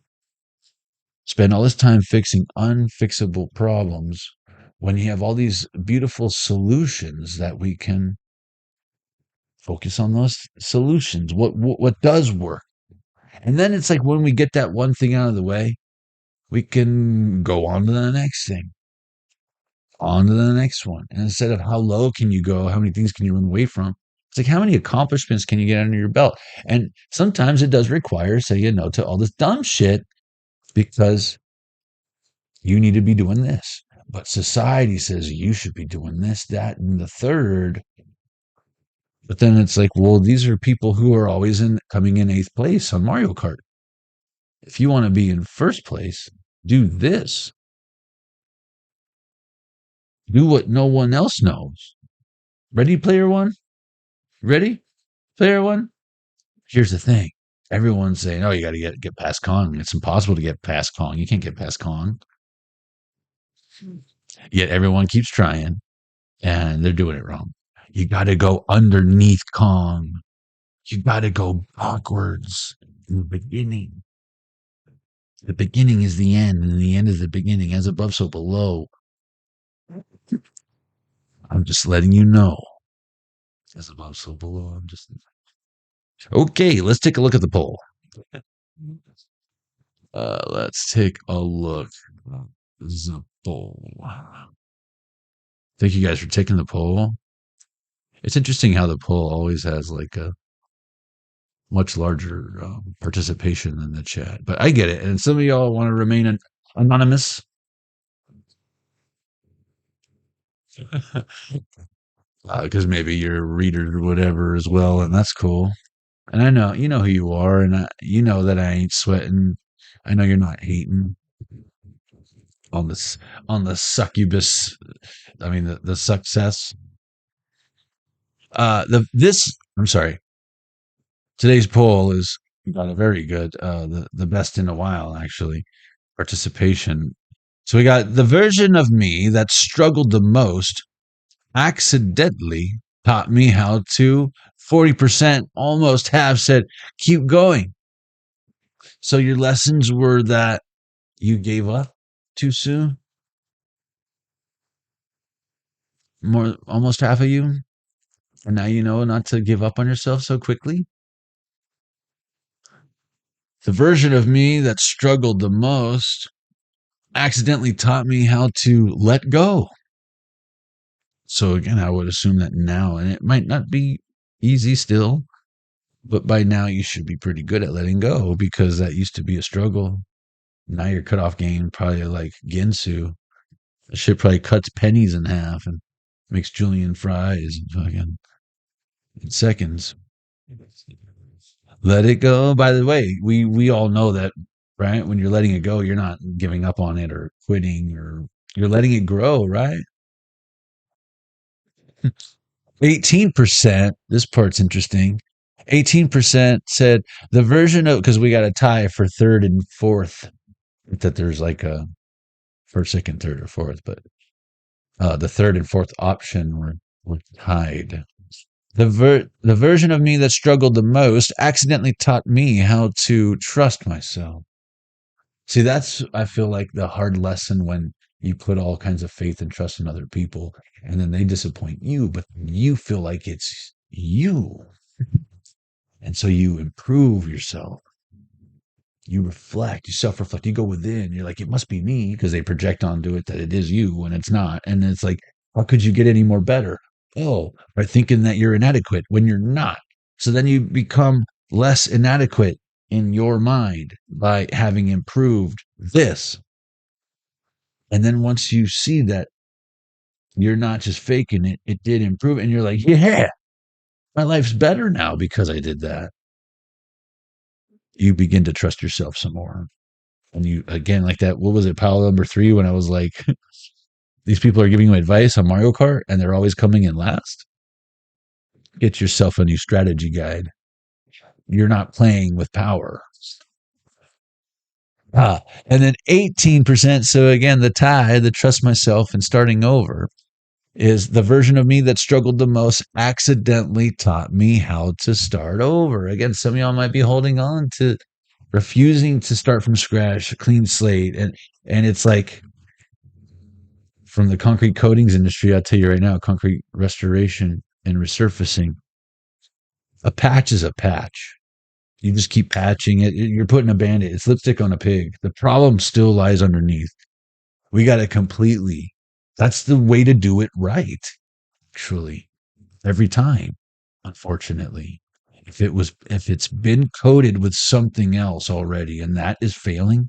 spend all this time fixing unfixable problems when you have all these beautiful solutions that we can focus on? Those solutions, what does work? And then it's like when we get that one thing out of the way, we can go on to the next thing. on to the next one. And instead of how low can you go, how many things can you run away from? It's like, how many accomplishments can you get under your belt? And sometimes it does require saying no to all this dumb shit because you need to be doing this. But society says you should be doing this, that, and the third. But then it's like, well, these are people who are always coming in 8th place on Mario Kart. If you want to be in first place, do this. Do what no one else knows. Ready, player one? Ready, player one? Here's the thing. Everyone's saying, oh, you got to get past Kong. It's impossible to get past Kong. You can't get past Kong. Yet everyone keeps trying, and they're doing it wrong. You got to go underneath Kong. You got to go backwards in the beginning. The beginning is the end, and the end is the beginning. As above, so below. I'm just letting you know. As above, so below. I'm just... Okay, let's take a look at the poll. Let's take a look at the poll. Thank you guys for taking the poll. It's interesting how the poll always has like a much larger participation than the chat. But I get it. And some of y'all want to remain anonymous. Because maybe you're a reader or whatever as well. And that's cool. And I know, you know who you are. And you know that I ain't sweating. I know you're not hating on the succubus. I mean, the success. I'm sorry. Today's poll is got a very good, the best in a while, actually, participation. So we got the version of me that struggled the most accidentally taught me how to. 40% almost have said, keep going. So your lessons were that you gave up too soon? Almost half of you? And now you know not to give up on yourself so quickly? The version of me that struggled the most accidentally taught me how to let go. So again, I would assume that now, and it might not be easy still, but by now you should be pretty good at letting go because that used to be a struggle. Now your cutoff game probably like Ginsu. That shit probably cuts pennies in half and makes julienne fries in seconds. Let it go. By the way, we all know that, right? When you're letting it go, you're not giving up on it or quitting, or you're letting it grow, right? 18%, this part's interesting. 18% said the version of, because we got a tie for third and fourth, that there's like a first, second, third, or fourth, but the third and fourth option were tied. The version of me that struggled the most accidentally taught me how to trust myself. See, that's, I feel like, the hard lesson when you put all kinds of faith and trust in other people, and then they disappoint you, but you feel like it's you. And so you improve yourself. You reflect, you self-reflect, you go within. You're like, it must be me, because they project onto it that it is you when it's not. And it's like, how could you get any more better? Oh, by thinking that you're inadequate when you're not. So then you become less inadequate in your mind by having improved this. And then once you see that you're not just faking it, it did improve. And you're like, yeah, my life's better now because I did that. You begin to trust yourself some more. And you, again, like that, what was it, Powell number 3, when I was like, these people are giving you advice on Mario Kart and they're always coming in last? Get yourself a new strategy guide. You're not playing with power. And then 18%. So again, the tie, the trust myself and starting over, is the version of me that struggled the most accidentally taught me how to start over. Again, some of y'all might be holding on to refusing to start from scratch, a clean slate. And it's like, from the concrete coatings industry, I'll tell you right now, concrete restoration and resurfacing, a patch is a patch. You just keep patching it. You're putting a Band-Aid. It's lipstick on a pig. The problem still lies underneath. We got to completely That's the way to do it right, actually, every time, unfortunately. If it's been coated with something else already and that is failing,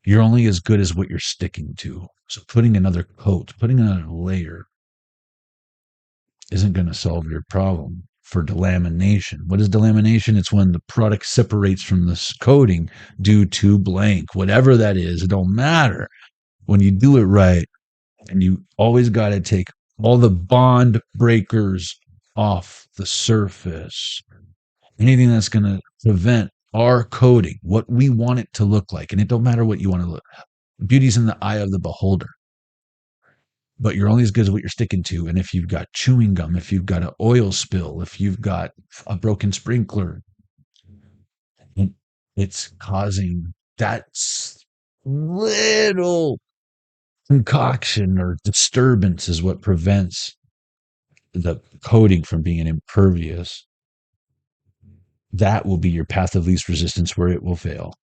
you're only as good as what you're sticking to. So putting another coat, putting another layer isn't going to solve your problem. For delamination, what is delamination? It's when the product separates from this coating due to blank, whatever that is. It don't matter. When you do it right, and you always got to take all the bond breakers off the surface, anything that's going to prevent our coating, what we want it to look like. And it don't matter what you want to look. Beauty's in the eye of the beholder. But you're only as good as what you're sticking to. And if you've got chewing gum, if you've got an oil spill, if you've got a broken sprinkler, it's causing that little concoction or disturbance is what prevents the coating from being impervious. That will be your path of least resistance where it will fail.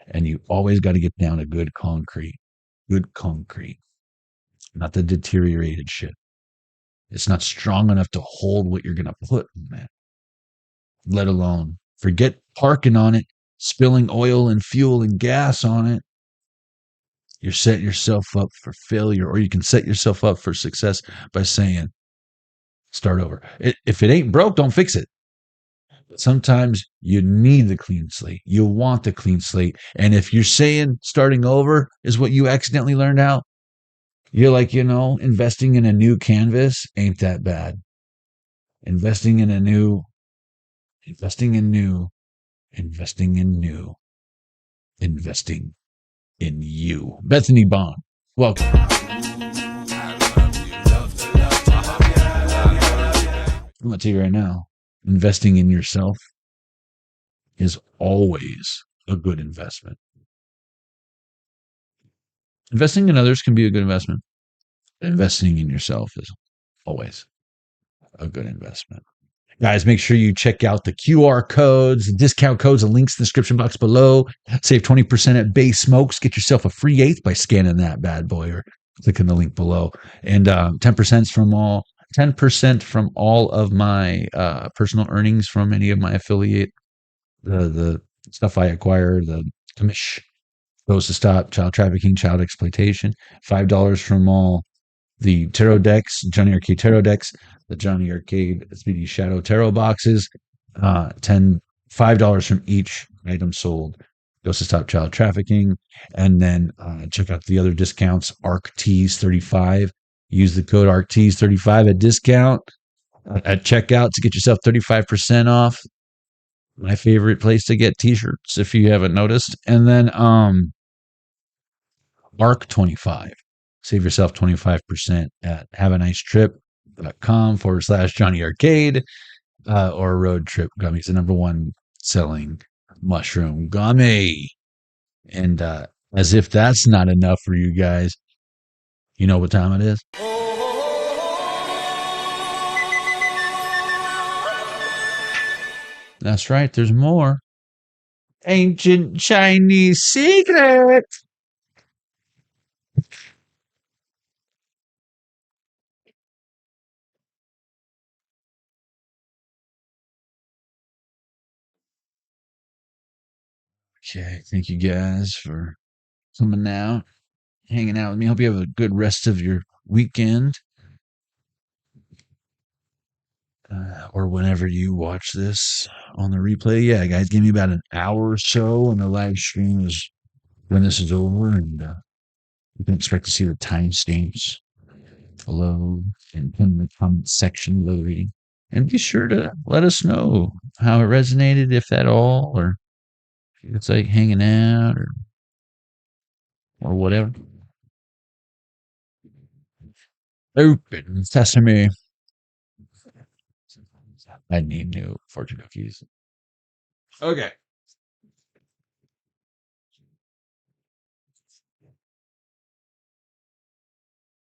And you always got to get down to good concrete, not the deteriorated shit. It's not strong enough to hold what you're going to put in that, let alone forget parking on it, spilling oil and fuel and gas on it. You're setting yourself up for failure, or you can set yourself up for success by saying, start over. If it ain't broke, don't fix it. But sometimes you need the clean slate. You want the clean slate. And if you're saying starting over is what you accidentally learned out, you're like, investing in a new canvas ain't that bad. Investing in new, investing in you. Bethany Bond, welcome. I'm going to tell you right now, investing in yourself is always a good investment. Investing in others can be a good investment. Investing in yourself is always a good investment. Guys, make sure you check out the QR codes, the discount codes, and links in the description box below. Save 20% at Bay Smokes. Get yourself a free eighth by scanning that bad boy or clicking the link below. And 10% from all of my personal earnings from any of my affiliate, the stuff I acquire, the commish goes to stop child trafficking, child exploitation. $5 from all the tarot decks, Jonny Arkade tarot decks, the Jonny Arkade 3D Shadow tarot boxes, $5 from each item sold goes to stop child trafficking. And then check out the other discounts, ARCTEAS35. Use the code ARCTEAS35 at discount at checkout to get yourself 35% off. My favorite place to get t-shirts, if you haven't noticed. And then ARC25. Save yourself 25% at havanicetrip.com/Jonny Arkade or Road Trip Gummies, the number one selling mushroom gummy. And as if that's not enough for you guys, you know what time it is? That's right, there's more. Ancient Chinese secret. Okay, thank you guys for coming out, hanging out with me. Hope you have a good rest of your weekend. Or whenever you watch this on the replay. Yeah, guys, give me about an hour or so, and the live stream is when this is over, and you can expect to see the timestamps below and in the comment section below the reading. And be sure to let us know how it resonated, if at all, or if it's like hanging out or whatever. Open sesame. I need new fortune cookies. Okay.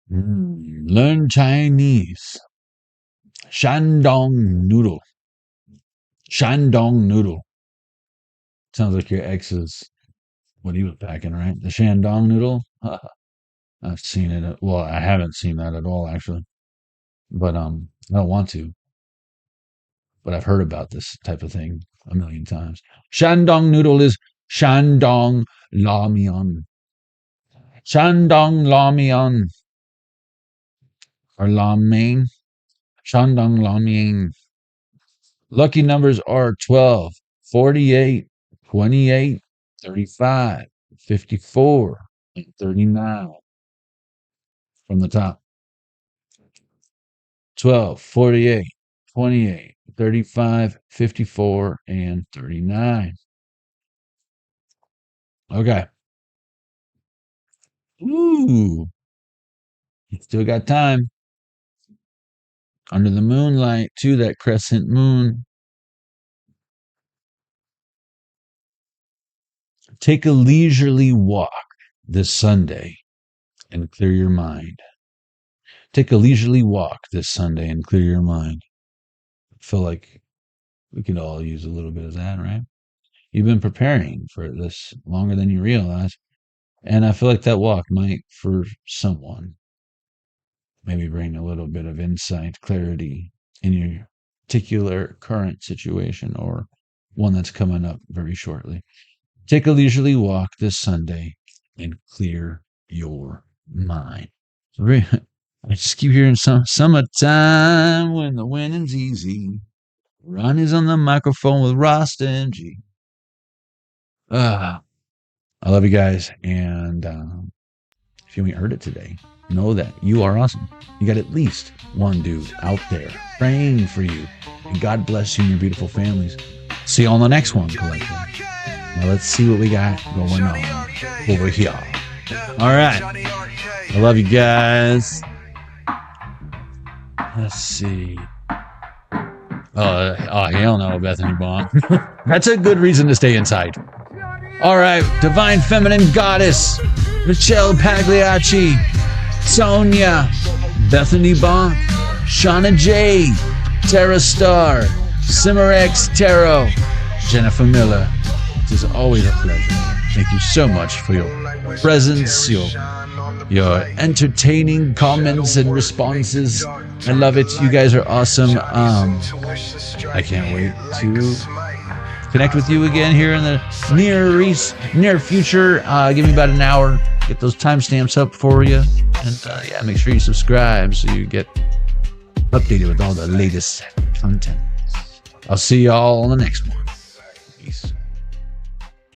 Learn Chinese. Shandong noodle. Shandong noodle. Sounds like your ex's what he was packing, right? The Shandong noodle. I've seen it. Well, I haven't seen that at all, actually. But I don't want to. But I've heard about this type of thing a million times. Shandong noodle is Shandong Lamian. Shandong Lamian. Or Lamin. Shandong Lamian. Lucky numbers are 12, 48, 28, 35, 54, and 39. From the top. 12, 48, 28, 35, 54, and 39. Okay. Ooh. Still got time. Under the moonlight, too, that crescent moon. Take a leisurely walk this Sunday and clear your mind. Take a leisurely walk this Sunday and clear your mind. I feel like we could all use a little bit of that, right? You've been preparing for this longer than you realize. And I feel like that walk might, for someone, maybe bring a little bit of insight, clarity in your particular current situation or one that's coming up very shortly. Take a leisurely walk this Sunday and clear your mind. I just keep hearing summertime when the winning's easy. Ronnie's on the microphone with Rasta and G. I love you guys. And if you ain't heard it today, know that you are awesome. You got at least one dude out there praying for you. And God bless you and your beautiful families. See you on the next one, collective. Now let's see what we got going on over here. All right. I love you guys. Let's see. Oh, hell no, Bethany Bond. That's a good reason to stay inside. All right. Divine Feminine Goddess. Michelle Pagliacci. Sonia. Bethany Bond. Shauna J. Tara Star. Cimarex Tarot. Jennifer Miller. It is always a pleasure. Thank you so much for your presence, your entertaining comments and responses. I love it. You guys are awesome. I can't wait to connect with you again here in the near future. Give me about an hour. Get those timestamps up for you. And make sure you subscribe so you get updated with all the latest content. I'll see y'all on the next one. Peace.